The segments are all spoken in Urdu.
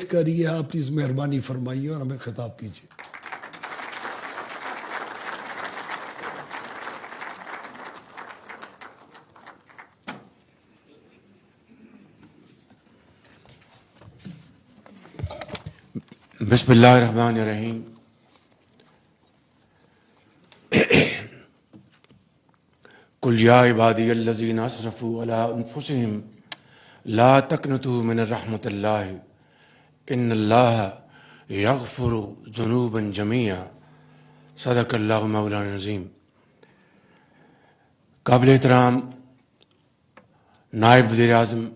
دیکھ کر یہ آپ پلیز مہربانی فرمائیے اور ہمیں خطاب کیجیے. بسم اللہ الرحمن الرحیم. قل یا عبادی الذین اسرفوا علی انفسہم لا تقنطوا من رحمت اللہ ان اللہ یغفر ذنوبا جمیعا. صدق اللہ مولانا العظیم. قابل احترام نائب وزیر اعظم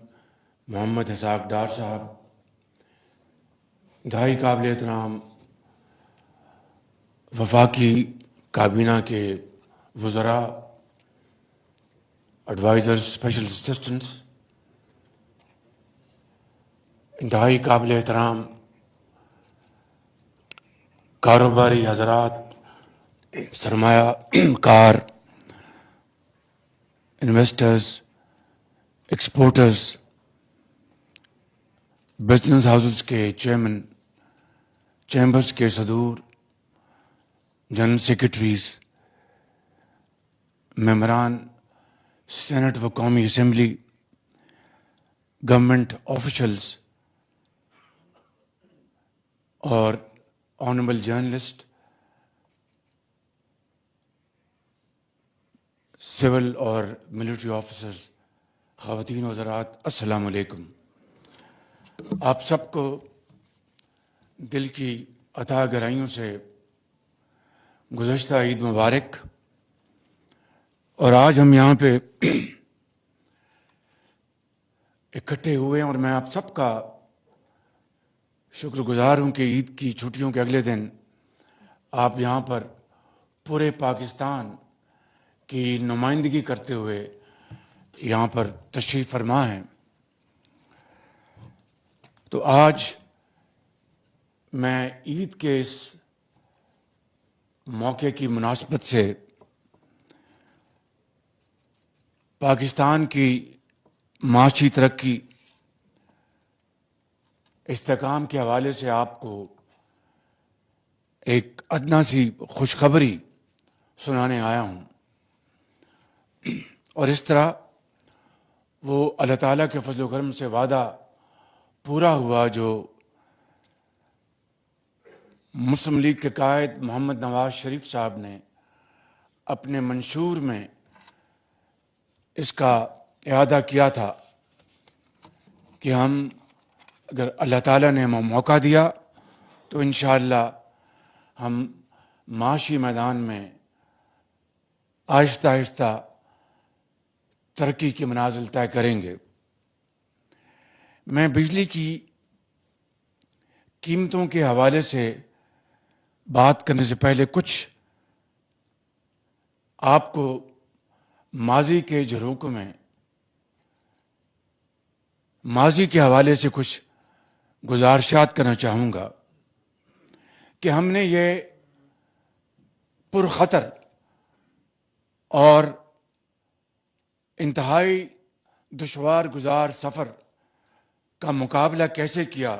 محمد اسحاق ڈار صاحب، انتہائی قابل احترام وفاقی کابینہ کے وزراء، ایڈوائزرز، اسپیشل اسسٹنٹس، انتہائی قابل احترام کاروباری حضرات، سرمایہ کار، انویسٹرز، ایکسپورٹرز، بزنس ہاؤسز کے چیئرمین، چیمبرز کے صدور، جنرل سیکرٹریز، ممبران سینٹ و قومی اسمبلی، گورنمنٹ آفیشلز اور آنریبل جرنلسٹ، سول اور ملٹری آفیسرز، خواتین و حضرات، السلام علیکم. آپ سب کو دل کی عطا گرائیوں سے گزشتہ عید مبارک. اور آج ہم یہاں پہ اکٹھے ہوئے ہیں اور میں آپ سب کا شکر گزار ہوں کہ عید کی چھٹیوں کے اگلے دن آپ یہاں پر پورے پاکستان کی نمائندگی کرتے ہوئے یہاں پر تشریف فرما ہیں. تو آج میں عید کے اس موقع کی مناسبت سے پاکستان کی معاشی ترقی، استحکام کے حوالے سے آپ کو ایک ادنیٰ سی خوشخبری سنانے آیا ہوں. اور اس طرح وہ اللہ تعالیٰ کے فضل و کرم سے وعدہ پورا ہوا جو مسلم لیگ کے قائد محمد نواز شریف صاحب نے اپنے منشور میں اس کا اعادہ کیا تھا کہ ہم اگر اللہ تعالیٰ نے ہمیں موقع دیا تو انشاءاللہ ہم معاشی میدان میں آہستہ آہستہ ترقی کے منازل طے کریں گے. میں بجلی کی قیمتوں کے حوالے سے بات کرنے سے پہلے کچھ آپ کو ماضی کے جھروکوں میں ماضی کے حوالے سے کچھ گزارشات کرنا چاہوں گا کہ ہم نے یہ پرخطر اور انتہائی دشوار گزار سفر کا مقابلہ کیسے کیا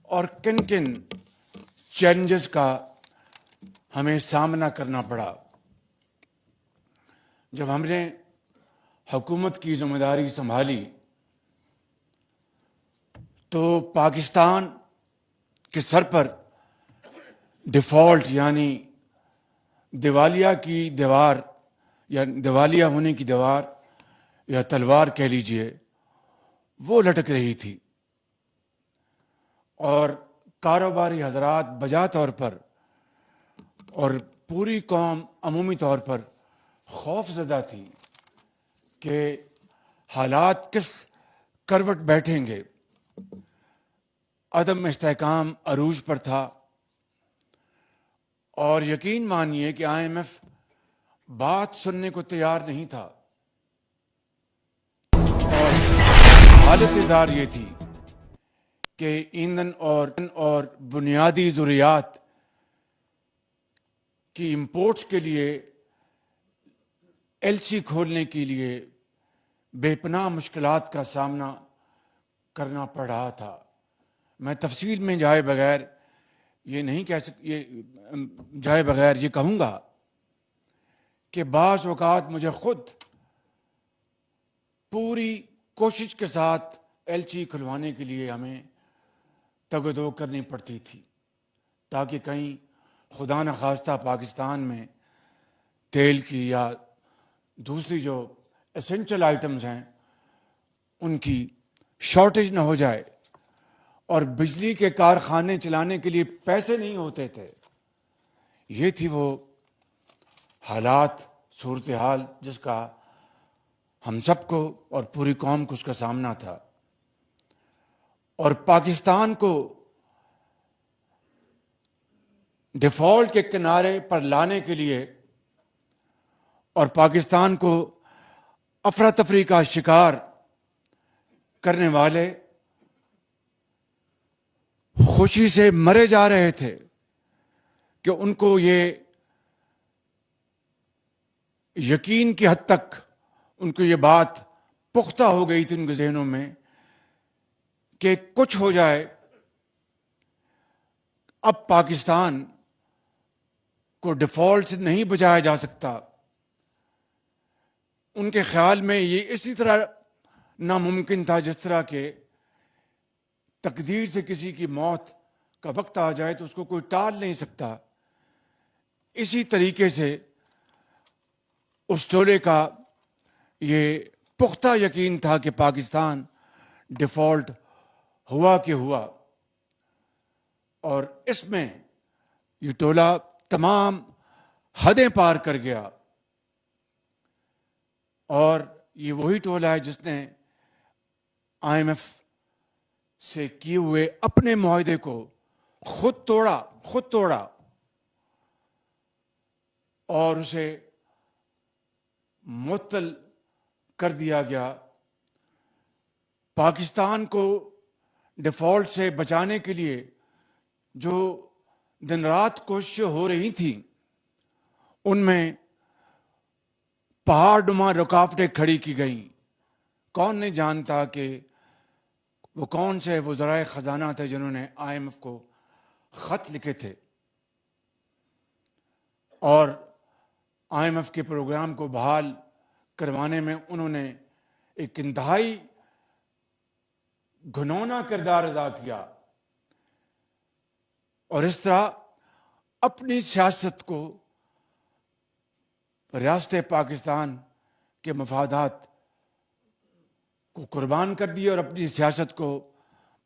اور کن کن چیلنجز کا ہمیں سامنا کرنا پڑا. جب ہم نے حکومت کی ذمہ داری سنبھالی تو پاکستان کے سر پر ڈیفالٹ یعنی دیوالیہ کی دیوار یا دیوالیہ ہونے کی دیوار یا تلوار کہہ لیجئے، وہ لٹک رہی تھی. اور کاروباری حضرات بجا طور پر اور پوری قوم عمومی طور پر خوف زدہ تھی کہ حالات کس کروٹ بیٹھیں گے. عدم استحکام عروج پر تھا اور یقین مانیے کہ IMF بات سننے کو تیار نہیں تھا. اور حالت ظاہر یہ تھی کہ ایندھن اور بنیادی ضروریات کی امپورٹس کے لیے LC کھولنے کے لیے بے پناہ مشکلات کا سامنا کرنا پڑ رہا تھا. میں تفصیل میں جائے بغیر یہ کہوں گا کہ بعض اوقات مجھے خود پوری کوشش کے ساتھ ایل سی کھلوانے کے لیے ہمیں تگ و دو کرنی پڑتی تھی، تاکہ کہیں خدا نخواستہ پاکستان میں تیل کی یا دوسری جو اسینشل آئٹمز ہیں ان کی شارٹیج نہ ہو جائے، اور بجلی کے کارخانے چلانے کے لیے پیسے نہیں ہوتے تھے۔ یہ تھی وہ حالات، صورتحال جس کا ہم سب کو اور پوری قوم کو اس کا سامنا تھا، اور پاکستان کو ڈیفالٹ کے کنارے پر لانے کے لیے اور پاکستان کو افراتفری کا شکار کرنے والے خوشی سے مرے جا رہے تھے کہ ان کو یہ یقین کی حد تک ان کو یہ بات پختہ ہو گئی تھی ان کے ذہنوں میں کہ کچھ ہو جائے، اب پاکستان کو ڈیفالٹ سے نہیں بچایا جا سکتا۔ ان کے خیال میں یہ اسی طرح ناممکن تھا جس طرح کہ تقدیر سے کسی کی موت کا وقت آ جائے تو اس کو کوئی ٹال نہیں سکتا۔ اسی طریقے سے اس ٹولے کا یہ پختہ یقین تھا کہ پاکستان ڈیفالٹ ہوا کہ ہوا، اور اس میں یہ ٹولہ تمام حدیں پار کر گیا، اور یہ وہی ٹولہ ہے جس نے آئی ایم ایف سے کیے ہوئے اپنے معاہدے کو خود توڑا اور اسے معطل کر دیا گیا۔ پاکستان کو ڈیفالٹ سے بچانے کے لیے جو دن رات کوششیں ہو رہی تھیں ان میں پہاڑ نما رکاوٹیں کھڑی کی گئیں۔ کون نہیں جانتا کہ وہ کون سے وزرائے خزانہ تھے جنہوں نے آئی ایم ایف کو خط لکھے تھے اور آئی ایم ایف کے پروگرام کو بحال کروانے میں انہوں نے ایک انتہائی گھنونا کردار ادا کیا، اور اس طرح اپنی سیاست کو ریاست پاکستان کے مفادات کو قربان کر دیا، اور اپنی سیاست کو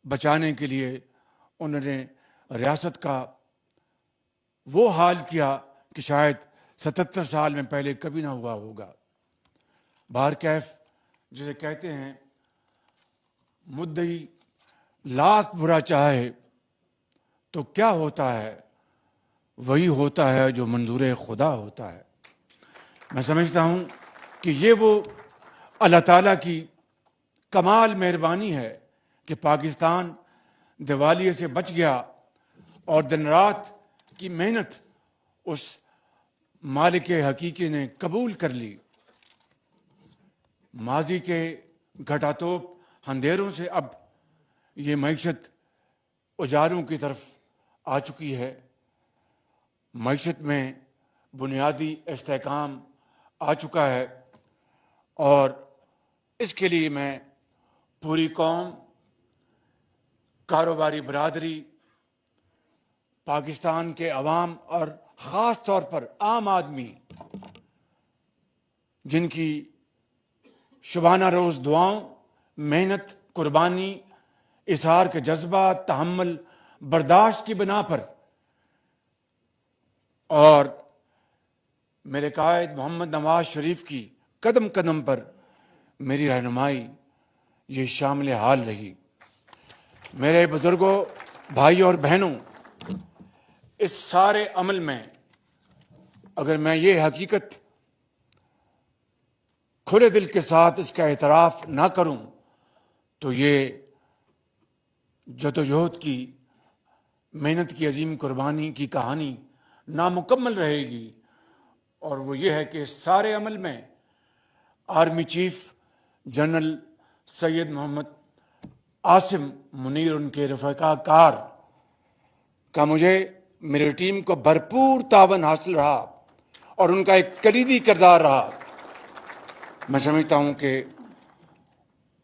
بچانے کے لیے انہوں نے ریاست کا وہ حال کیا کہ شاید 77 سال میں پہلے کبھی نہ ہوا ہوگا۔ بہرکیف جسے کہتے ہیں مدعی لاکھ برا چاہے تو کیا ہوتا ہے، وہی ہوتا ہے جو منظور خدا ہوتا ہے۔ میں سمجھتا ہوں کہ یہ وہ اللہ تعالیٰ کی کمال مہربانی ہے کہ پاکستان دیوالیے سے بچ گیا اور دن رات کی محنت اس مالک حقیقی نے قبول کر لی۔ ماضی کے گھٹاتوپ اندھیروں سے اب یہ معیشت اجالوں کی طرف آ چکی ہے، معیشت میں بنیادی استحکام آ چکا ہے، اور اس کے لیے میں پوری قوم، کاروباری برادری، پاکستان کے عوام اور خاص طور پر عام آدمی جن کی شبانہ روز دعاؤں، محنت، قربانی، اظہار کے جذبات، تحمل، برداشت کی بنا پر اور میرے قائد محمد نواز شریف کی قدم قدم پر میری رہنمائی یہ شامل حال رہی۔ میرے بزرگوں، بھائیوں اور بہنوں، اس سارے عمل میں اگر میں یہ حقیقت کھلے دل کے ساتھ اس کا اعتراف نہ کروں تو یہ جدوجہد کی، محنت کی عظیم قربانی کی کہانی نامکمل رہے گی، اور وہ یہ ہے کہ اس سارے عمل میں آرمی چیف جنرل سید محمد عاصم منیر ان کے رفقا کار کا مجھے میری ٹیم کو بھرپور تعاون حاصل رہا اور ان کا ایک کلیدی کردار رہا۔ میں سمجھتا ہوں کہ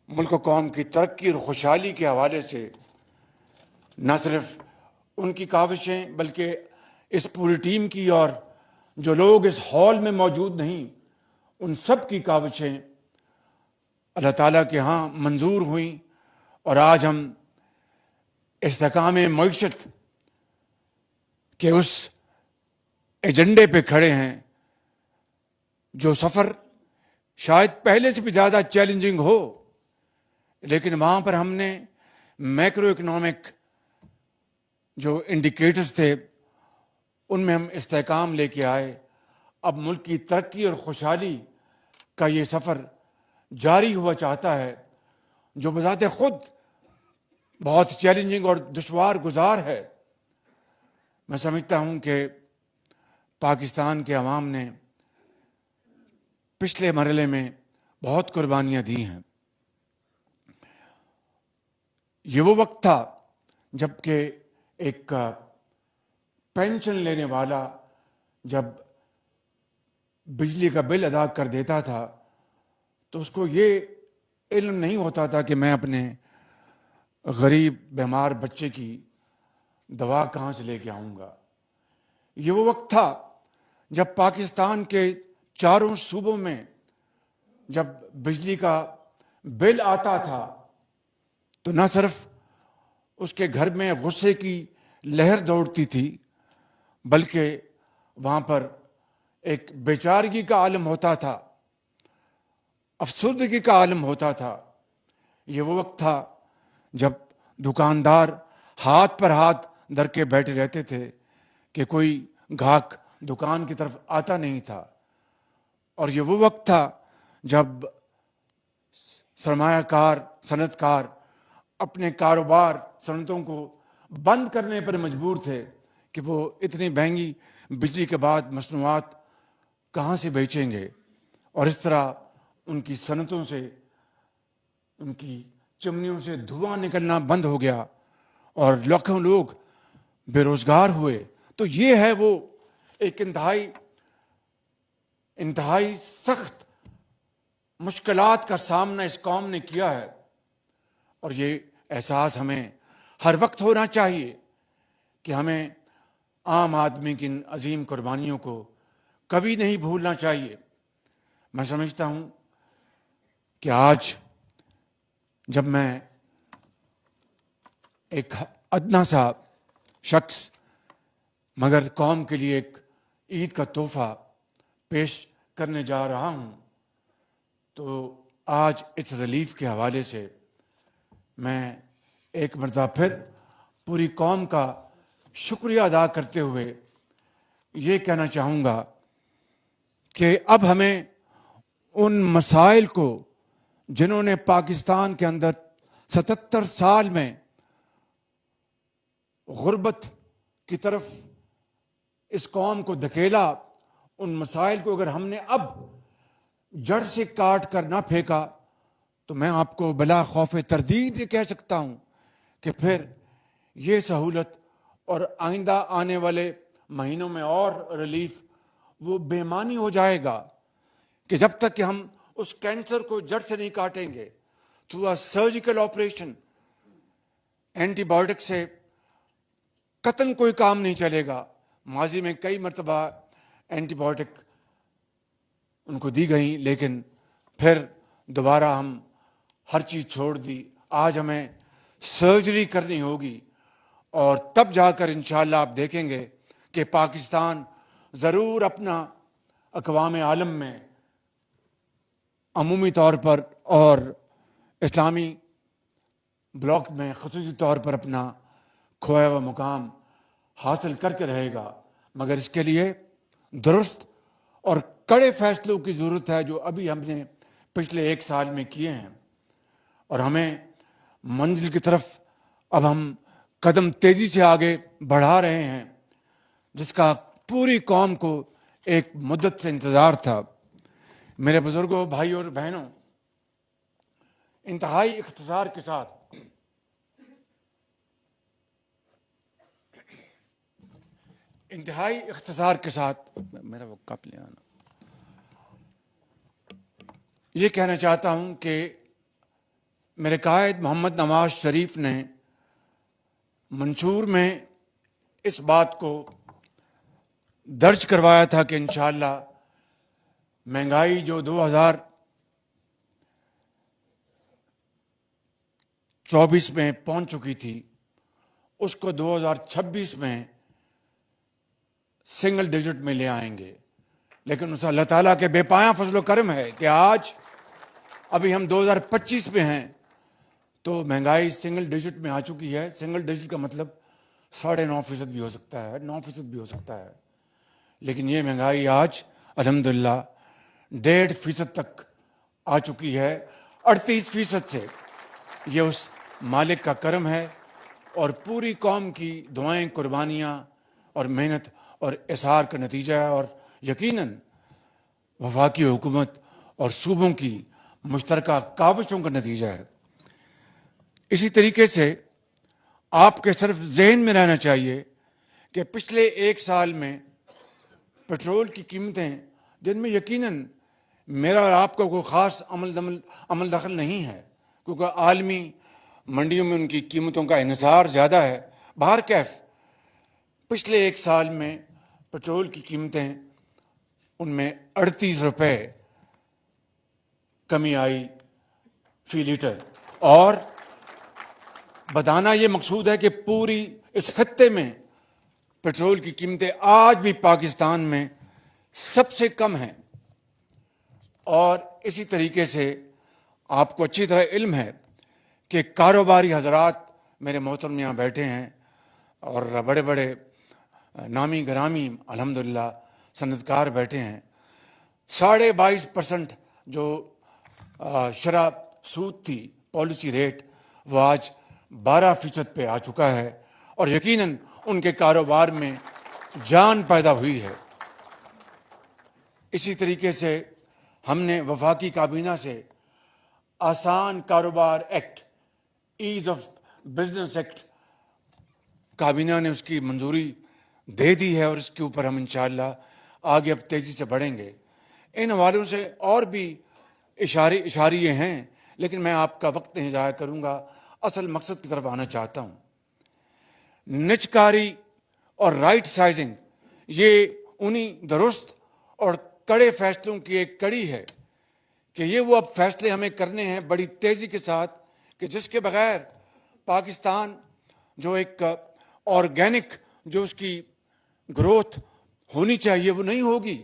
ملک و قوم کی ترقی اور خوشحالی کے حوالے سے نہ صرف ان کی کاوشیں بلکہ اس پوری ٹیم کی اور جو لوگ اس ہال میں موجود نہیں ان سب کی کاوشیں اللہ تعالیٰ کے ہاں منظور ہوئیں، اور آج ہم استحکام معیشت کے اس ایجنڈے پہ کھڑے ہیں جو سفر شاید پہلے سے بھی زیادہ چیلنجنگ ہو، لیکن وہاں پر ہم نے میکرو اکنامک جو انڈیکیٹرز تھے ان میں ہم استحکام لے کے آئے۔ اب ملک کی ترقی اور خوشحالی کا یہ سفر جاری ہوا چاہتا ہے جو بذات خود بہت چیلنجنگ اور دشوار گزار ہے۔ میں سمجھتا ہوں کہ پاکستان کے عوام نے پچھلے مرحلے میں بہت قربانیاں دی ہیں۔ یہ وہ وقت تھا جب کہ ایک پینشن لینے والا جب بجلی کا بل ادا کر دیتا تھا تو اس کو یہ علم نہیں ہوتا تھا کہ میں اپنے غریب بیمار بچے کی دوا کہاں سے لے کے آؤں گا۔ یہ وہ وقت تھا جب پاکستان کے چاروں صوبوں میں جب بجلی کا بل آتا تھا تو نہ صرف اس کے گھر میں غصے کی لہر دوڑتی تھی بلکہ وہاں پر ایک بیچارگی کا عالم ہوتا تھا، افسردگی کا عالم ہوتا تھا۔ یہ وہ وقت تھا جب دکاندار ہاتھ پر ہاتھ دھر کے بیٹھے رہتے تھے کہ کوئی گاہک دکان کی طرف آتا نہیں تھا، اور یہ وہ وقت تھا جب سرمایہ کار صنعت کار اپنے کاروبار صنعتوں کو بند کرنے پر مجبور تھے کہ وہ اتنی مہنگی بجلی کے بعد مصنوعات کہاں سے بیچیں گے، اور اس طرح ان کی صنعتوں سے ان کی چمنیوں سے دھواں نکلنا بند ہو گیا اور لاکھوں لوگ بے روزگار ہوئے۔ تو یہ ہے وہ ایک انتہائی سخت مشکلات کا سامنا اس قوم نے کیا ہے، اور یہ احساس ہمیں ہر وقت ہونا چاہیے کہ ہمیں عام آدمی کی ان عظیم قربانیوں کو کبھی نہیں بھولنا چاہیے۔ میں سمجھتا ہوں کہ آج جب میں ایک ادنا سا شخص مگر قوم کے لیے ایک عید کا تحفہ پیش کرنے جا رہا ہوں تو آج اس ریلیف کے حوالے سے میں ایک مرتبہ پھر پوری قوم کا شکریہ ادا کرتے ہوئے یہ کہنا چاہوں گا کہ اب ہمیں ان مسائل کو جنہوں نے پاکستان کے اندر 77 سال میں غربت کی طرف اس قوم کو دھکیلا، ان مسائل کو اگر ہم نے اب جڑ سے کاٹ کر نہ پھینکا تو میں آپ کو بلا خوف تردید یہ کہہ سکتا ہوں کہ پھر یہ سہولت اور آئندہ آنے والے مہینوں میں اور ریلیف وہ بے معنی ہو جائے گا کہ جب تک کہ ہم اس کینسر کو جڑ سے نہیں کاٹیں گے through a surgical operation. Antibiotic سے قطعاً کوئی کام نہیں چلے گا۔ ماضی میں کئی مرتبہ اینٹی بایوٹک ان کو دی گئیں لیکن پھر دوبارہ ہم ہر چیز چھوڑ دی۔ آج ہمیں سرجری کرنی ہوگی اور تب جا کر انشاءاللہ آپ دیکھیں گے کہ پاکستان ضرور اپنا اقوام عالم میں عمومی طور پر اور اسلامی بلاک میں خصوصی طور پر اپنا کھویا ہوا مقام حاصل کر کے رہے گا، مگر اس کے لیے درست اور کڑے فیصلوں کی ضرورت ہے جو ابھی ہم نے پچھلے 1 سال میں کیے ہیں، اور ہمیں منزل کی طرف اب ہم قدم تیزی سے آگے بڑھا رہے ہیں جس کا پوری قوم کو ایک مدت سے انتظار تھا۔ میرے بزرگوں، بھائیوں اور بہنوں، انتہائی اختصار کے ساتھ انتہائی اختصار کے ساتھ میرا وہ کپ لے آنا، یہ کہنا چاہتا ہوں کہ میرے قائد محمد نواز شریف نے منشور میں اس بات کو درج کروایا تھا کہ انشاءاللہ مہنگائی جو 2024 میں پہنچ چکی تھی اس کو 2026 میں سنگل ڈیجٹ میں لے آئیں گے، لیکن اس اللہ تعالیٰ کے بے پایاں فضل و کرم ہے کہ آج ابھی ہم 2025 میں ہیں تو مہنگائی سنگل ڈیجٹ میں آ چکی ہے۔ سنگل ڈیجٹ کا مطلب 9.5% بھی ہو سکتا ہے، 9% بھی ہو سکتا ہے، لیکن یہ مہنگائی آج الحمدللہ 1.5% تک آ چکی ہے۔ 38% سے یہ اس مالک کا کرم ہے اور پوری قوم کی دعائیں، قربانیاں اور محنت اور اصرار کا نتیجہ ہے، اور یقیناً وفاقی حکومت اور صوبوں کی مشترکہ کاوشوں کا نتیجہ ہے۔ اسی طریقے سے آپ کے صرف ذہن میں رہنا چاہیے کہ پچھلے 1 سال میں پیٹرول کی قیمتیں، جن میں یقیناً میرا اور آپ کا کوئی خاص عمل دخل نہیں ہے کیونکہ عالمی منڈیوں میں ان کی قیمتوں کا انحصار زیادہ ہے، بہرکیف پچھلے 1 سال میں پیٹرول کی قیمتیں ان میں 38 روپے کمی آئی فی لیٹر، اور بتانا یہ مقصود ہے کہ پوری اس خطے میں پیٹرول کی قیمتیں آج بھی پاکستان میں سب سے کم ہیں۔ اور اسی طریقے سے آپ کو اچھی طرح علم ہے کہ کاروباری حضرات میرے محترم یہاں بیٹھے ہیں اور بڑے بڑے نامی گرامی الحمدللہ صنعت کار بیٹھے ہیں۔ 22.5% جو شرح سود تھی پالیسی ریٹ، وہ آج 12% پہ آ چکا ہے، اور یقیناً ان کے کاروبار میں جان پیدا ہوئی ہے۔ اسی طریقے سے ہم نے وفاقی کابینہ سے آسان کاروبار act, as of business act, کابینہ نے اس کی منظوری دے دی ہے، اور اس کے اوپر ہم انشاءاللہ آگے اب تیزی سے بڑھیں گے۔ ان حوالوں سے اور بھی اشاریے ہیں، لیکن میں آپ کا وقت نہیں ضائع کروں گا، اصل مقصد کی طرف آنا چاہتا ہوں۔ نجکاری اور رائٹ سائزنگ یہ انہی درست اور کڑے فیصلوں کی ایک کڑی ہے کہ یہ وہ اب فیصلے ہمیں کرنے ہیں بڑی تیزی کے ساتھ، کہ جس کے بغیر پاکستان جو ایک آرگینک جو اس کی گروتھ ہونی چاہیے وہ نہیں ہوگی،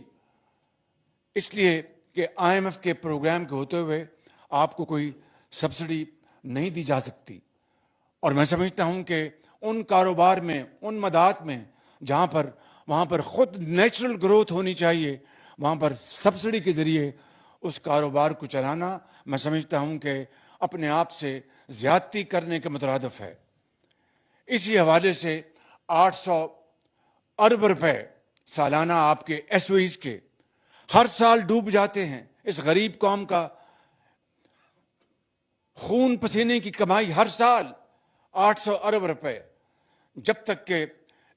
اس لیے کہ IMF کے پروگرام کے ہوتے ہوئے آپ کو کوئی سبسڈی نہیں دی جا سکتی، اور میں سمجھتا ہوں کہ ان کاروبار میں، ان مدات میں وہاں پر خود نیچرل گروتھ ہونی چاہیے، وہاں پر سبسڈی کے ذریعے اس کاروبار کو چلانا میں سمجھتا ہوں کہ اپنے آپ سے زیادتی کرنے کے مترادف ہے۔ اسی حوالے سے 800 ارب روپے سالانہ آپ کے SOEs کے ہر سال ڈوب جاتے ہیں۔ اس غریب قوم کا خون پسینے کی کمائی ہر سال 800 ارب روپے، جب تک کہ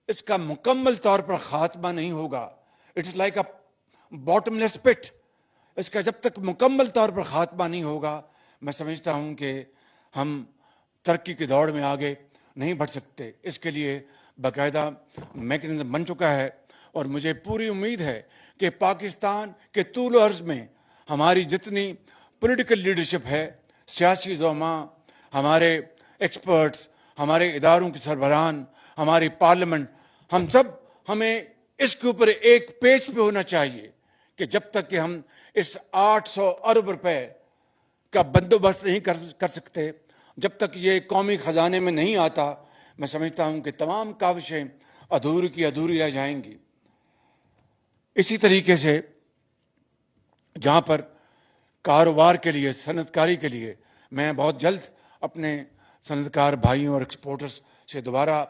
اس کا مکمل طور پر خاتمہ نہیں ہوگا، it is like a bottomless pit, اس کا جب تک مکمل طور پر خاتمہ نہیں ہوگا، میں سمجھتا ہوں کہ ہم ترقی کی دوڑ میں آگے نہیں بڑھ سکتے۔ اس کے لیے باقاعدہ میکنزم بن چکا ہے، اور مجھے پوری امید ہے کہ پاکستان کے طول و عرض میں ہماری جتنی پولیٹیکل لیڈرشپ ہے، سیاسی زعماء، ہمارے ایکسپرٹس، ہمارے اداروں کے سربراہان، ہماری پارلیمنٹ، ہمیں اس کے اوپر ایک پیج پہ ہونا چاہیے کہ جب تک کہ ہم اس 800 ارب روپے کا بندوبست نہیں کر سکتے، جب تک یہ قومی خزانے میں نہیں آتا، میں سمجھتا ہوں کہ تمام کاوشیں ادھوری کی ادھوری رہ جائیں گی۔ اسی طریقے سے جہاں پر کاروبار کے لیے، صنعت کاری کے لیے، میں بہت جلد اپنے صنعت کار بھائیوں اور ایکسپورٹرز سے دوبارہ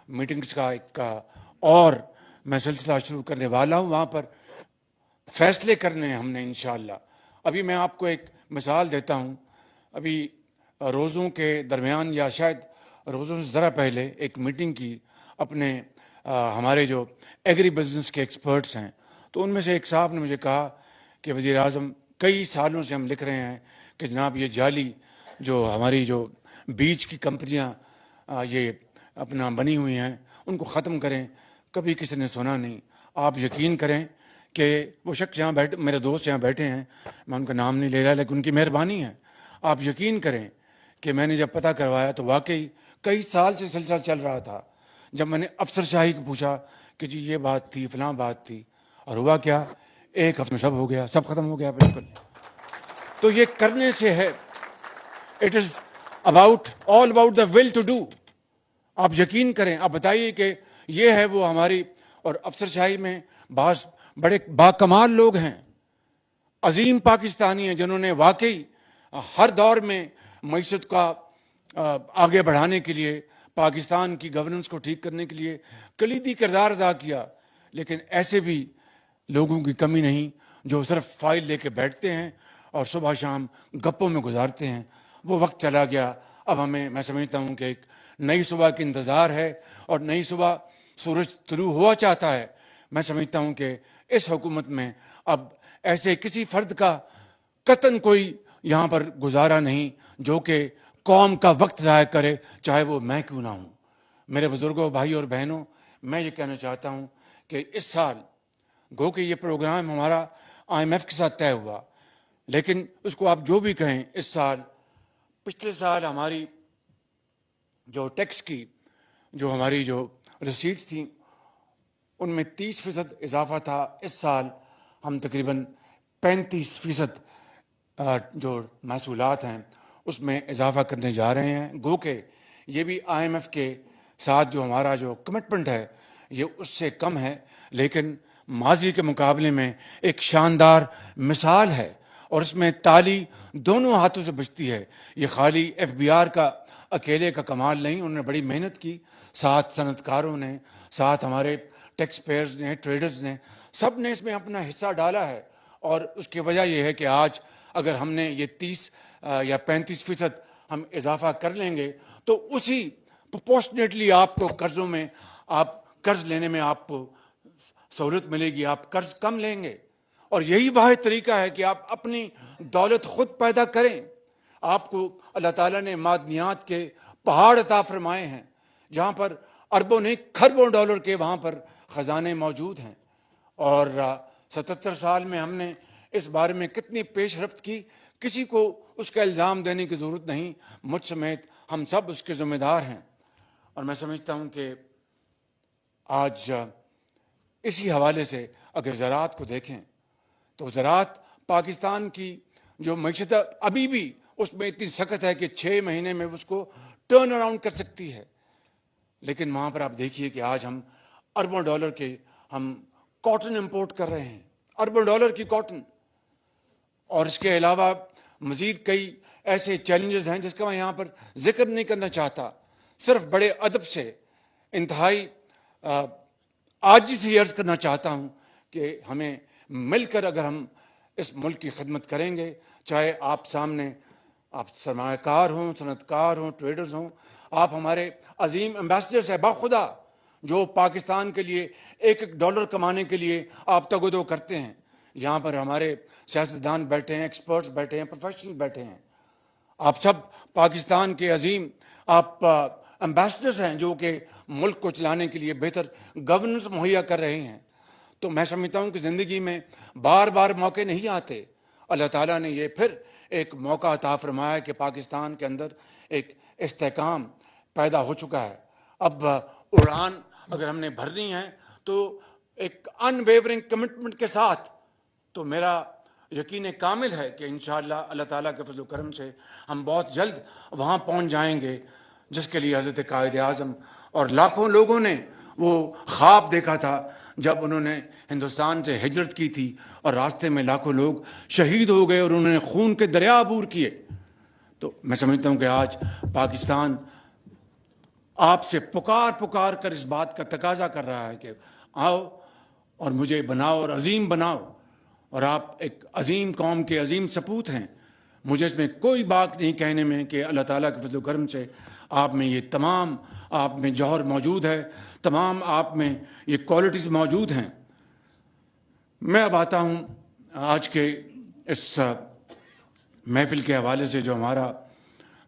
میٹنگز کا ایک اور میں سلسلہ شروع کرنے والا ہوں، وہاں پر فیصلے کرنے ہیں ہم نے انشاءاللہ۔ ابھی میں آپ کو ایک مثال دیتا ہوں، ابھی روزوں کے درمیان یا شاید روزوں سے ذرا پہلے ایک میٹنگ کی اپنے ہمارے جو ایگری بزنس کے ایکسپرٹس ہیں، تو ان میں سے ایک صاحب نے مجھے کہا کہ وزیر اعظم کئی سالوں سے ہم لکھ رہے ہیں کہ جناب یہ جعلی جو ہماری جو بیج کی کمپنیاں یہ اپنا بنی ہوئی ہیں ان کو ختم کریں، کبھی کسی نے سنا نہیں۔ آپ یقین کریں کہ وہ شخص یہاں بیٹھے، میرے دوست یہاں بیٹھے ہیں، میں ان کا نام نہیں لے رہا لیکن ان کی مہربانی ہے، آپ یقین کریں کہ میں نے جب پتہ کروایا تو واقعی کئی سال سے سلسلہ چل رہا تھا۔ جب میں نے افسر شاہی کو پوچھا کہ جی یہ بات تھی، فلاں بات تھی، اور ہوا کیا، ایک ہفتے میں سب ہو گیا، سب ختم ہو گیا بالکل۔ تو یہ کرنے سے ہے، it is about all about the will to do. آپ یقین کریں، آپ بتائیے کہ یہ ہے وہ ہماری، اور افسر شاہی میں بعض بڑے باکمال لوگ ہیں، عظیم پاکستانی ہیں، جنہوں نے واقعی ہر دور میں معیشت کا آگے بڑھانے کے لیے، پاکستان کی گورننس کو ٹھیک کرنے کے لیے کلیدی کردار ادا کیا۔ لیکن ایسے بھی لوگوں کی کمی نہیں جو صرف فائل لے کے بیٹھتے ہیں اور صبح شام گپوں میں گزارتے ہیں۔ وہ وقت چلا گیا، اب ہمیں، میں سمجھتا ہوں کہ ایک نئی صبح کا انتظار ہے، اور نئی صبح سورج طلوع ہوا چاہتا ہے۔ میں سمجھتا ہوں کہ اس حکومت میں اب ایسے کسی فرد کا قطعاً کوئی یہاں پر گزارا نہیں جو کہ قوم کا وقت ضائع کرے، چاہے وہ میں کیوں نہ ہوں۔ میرے بزرگوں، بھائی اور بہنوں، میں یہ کہنا چاہتا ہوں کہ اس سال گو کہ یہ پروگرام ہمارا IMF کے ساتھ طے ہوا، لیکن اس کو آپ جو بھی کہیں، اس سال، پچھلے سال ہماری جو ٹیکس کی جو ہماری جو ریسیٹس تھیں ان میں 30% اضافہ تھا۔ اس سال ہم تقریباً 35% جو محصولات ہیں اس میں اضافہ کرنے جا رہے ہیں۔ گو کہ یہ بھی IMF کے ساتھ جو ہمارا جو کمٹمنٹ ہے یہ اس سے کم ہے، لیکن ماضی کے مقابلے میں ایک شاندار مثال ہے، اور اس میں تالی دونوں ہاتھوں سے بجتی ہے۔ یہ خالی FBR کا اکیلے کا کمال نہیں، انہوں نے بڑی محنت کی، ساتھ صنعت کاروں نے، ساتھ ہمارے ٹیکس پیئرز نے، ٹریڈرز نے، سب نے اس میں اپنا حصہ ڈالا ہے۔ اور اس کی وجہ یہ ہے کہ آج اگر ہم نے یہ 30 یا 35% ہم اضافہ کر لیں گے تو اسی پروپورشنیٹلی آپ کو قرضوں میں، آپ قرض لینے میں آپ کو سہولت ملے گی، آپ قرض کم لیں گے۔ اور یہی واحد طریقہ ہے کہ آپ اپنی دولت خود پیدا کریں۔ آپ کو اللہ تعالیٰ نے معدنیات کے پہاڑ عطا فرمائے ہیں، جہاں پر اربوں نہیں کھربوں ڈالر کے وہاں پر خزانے موجود ہیں، اور 77 سال میں ہم نے اس بارے میں کتنی پیش رفت کی، کسی کو اس کا الزام دینے کی ضرورت نہیں، مجھ سمیت ہم سب اس کے ذمہ دار ہیں۔ اور میں سمجھتا ہوں کہ آج اسی حوالے سے اگر زراعت کو دیکھیں تو زراعت پاکستان کی جو معیشت ابھی بھی اس میں اتنی سخت ہے کہ 6 مہینے میں اس کو ٹرن اراؤنڈ کر سکتی ہے، لیکن وہاں پر آپ دیکھیے کہ آج ہم اربوں ڈالر کے ہم کاٹن امپورٹ کر رہے ہیں، اربوں ڈالر کی کاٹن۔ اور اس کے علاوہ مزید کئی ایسے چیلنجز ہیں جس کا میں یہاں پر ذکر نہیں کرنا چاہتا، صرف بڑے ادب سے انتہائی عاجزی سے عرض کرنا چاہتا ہوں کہ ہمیں مل کر اگر ہم اس ملک کی خدمت کریں گے، چاہے آپ سامنے آپ سرمایہ کار ہوں، صنعت کار ہوں، ٹریڈرز ہوں، آپ ہمارے عظیم ایمبیسڈرز ہیں باخدا جو پاکستان کے لیے ایک ایک ڈالر کمانے کے لیے آپ تگ و دو کرتے ہیں۔ یہاں پر ہمارے سیاستدان بیٹھے ہیں، ایکسپرٹس بیٹھے ہیں، پروفیشنل بیٹھے ہیں، آپ سب پاکستان کے عظیم آپ ایمبیسڈرز ہیں جو کہ ملک کو چلانے کے لیے بہتر گورننس مہیا کر رہے ہیں۔ تو میں سمجھتا ہوں کہ زندگی میں بار بار موقع نہیں آتے، اللہ تعالیٰ نے یہ پھر ایک موقع عطا فرمایا کہ پاکستان کے اندر ایک استحکام پیدا ہو چکا ہے۔ اب اڑان اگر ہم نے بھرنی ہے تو ایک ان ویورنگ کمٹمنٹ کے ساتھ، تو میرا یقین کامل ہے کہ انشاءاللہ اللہ تعالیٰ کے فضل و کرم سے ہم بہت جلد وہاں پہنچ جائیں گے جس کے لیے حضرت قائد اعظم اور لاکھوں لوگوں نے وہ خواب دیکھا تھا جب انہوں نے ہندوستان سے ہجرت کی تھی، اور راستے میں لاکھوں لوگ شہید ہو گئے اور انہوں نے خون کے دریا عبور کیے۔ تو میں سمجھتا ہوں کہ آج پاکستان آپ سے پکار کر اس بات کا تقاضا کر رہا ہے کہ آؤ اور مجھے بناؤ اور عظیم بناؤ، اور آپ ایک عظیم قوم کے عظیم سپوت ہیں۔ مجھے اس میں کوئی بات نہیں کہنے میں کہ اللہ تعالیٰ کے فضل و کرم سے آپ میں یہ تمام آپ میں جوہر موجود ہے، تمام آپ میں یہ کوالٹیز موجود ہیں۔ میں اب آتا ہوں آج کے اس محفل کے حوالے سے جو ہمارا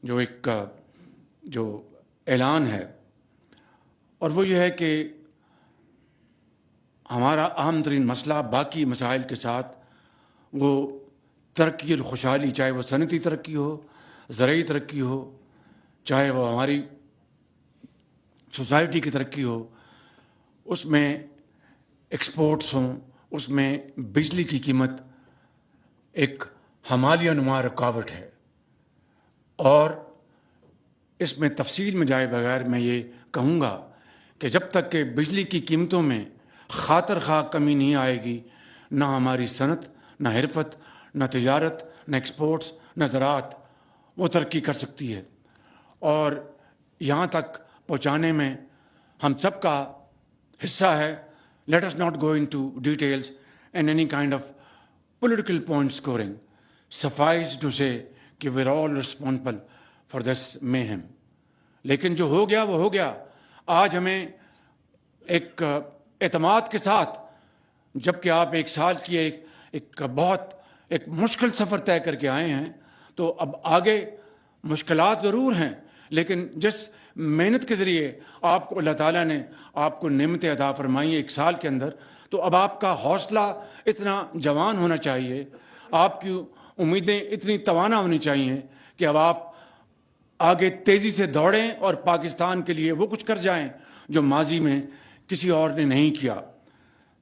جو ایک جو اعلان ہے، اور وہ یہ ہے کہ ہمارا اہم ترین مسئلہ باقی مسائل کے ساتھ وہ ترقی اور خوشحالی، چاہے وہ صنعتی ترقی ہو، زرعی ترقی ہو، چاہے وہ ہماری سوسائٹی کی ترقی ہو، اس میں ایکسپورٹس ہوں، اس میں بجلی کی قیمت ایک حمالیہ نما رکاوٹ ہے۔ اور اس میں تفصیل میں جائے بغیر میں یہ کہوں گا کہ جب تک کہ بجلی کی قیمتوں میں خاطر خواہ کمی نہیں آئے گی، نہ ہماری صنعت، نہ حرفت، نہ تجارت، نہ ایکسپورٹس، نہ زراعت وہ ترقی کر سکتی ہے۔ اور یہاں تک پہنچانے میں ہم سب کا حصہ ہے۔ Let us not go into details and any kind of political point scoring. Suffice to say کہ we're all responsible for this mayhem. لیکن جو ہو گیا وہ ہو گیا۔ آج ہمیں ایک اعتماد کے ساتھ، جبکہ آپ ایک سال کی ایک بہت مشکل سفر طے کر کے آئے ہیں، تو اب آگے مشکلات ضرور ہیں، لیکن جس محنت کے ذریعے آپ کو اللہ تعالیٰ نے آپ کو نعمتیں عطا فرمائی ایک سال کے اندر، تو اب آپ کا حوصلہ اتنا جوان ہونا چاہیے، آپ کی امیدیں اتنی توانا ہونی چاہیے کہ اب آپ آگے تیزی سے دوڑیں اور پاکستان کے لیے وہ کچھ کر جائیں جو ماضی میں کسی اور نے نہیں کیا۔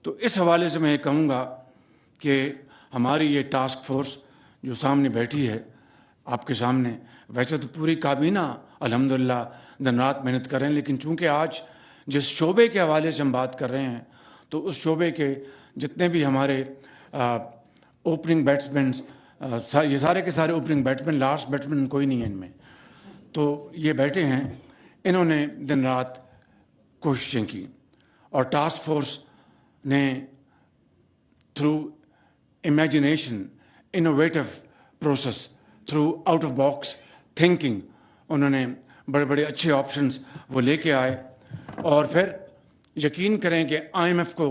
تو اس حوالے سے میں یہ کہوں گا کہ ہماری یہ ٹاسک فورس جو سامنے بیٹھی ہے آپ کے سامنے، ویسے تو پوری کابینہ الحمدللہ دن رات محنت کر رہے ہیں، لیکن چونکہ آج جس شعبے کے حوالے سے ہم بات کر رہے ہیں تو اس شعبے کے جتنے بھی ہمارے اوپننگ بیٹسمینس، یہ سارے کے سارے اوپننگ بیٹسمین، لاسٹ بیٹسمین کوئی نہیں ہے ان میں، تو یہ بیٹھے ہیں، انہوں نے دن رات کوششیں کی، اور ٹاسک فورس نے through imagination, innovative process, through out of box thinking, انہوں نے بڑے بڑے اچھے آپشنز وہ لے کے آئے، اور پھر یقین کریں کہ آئی ایم ایف کو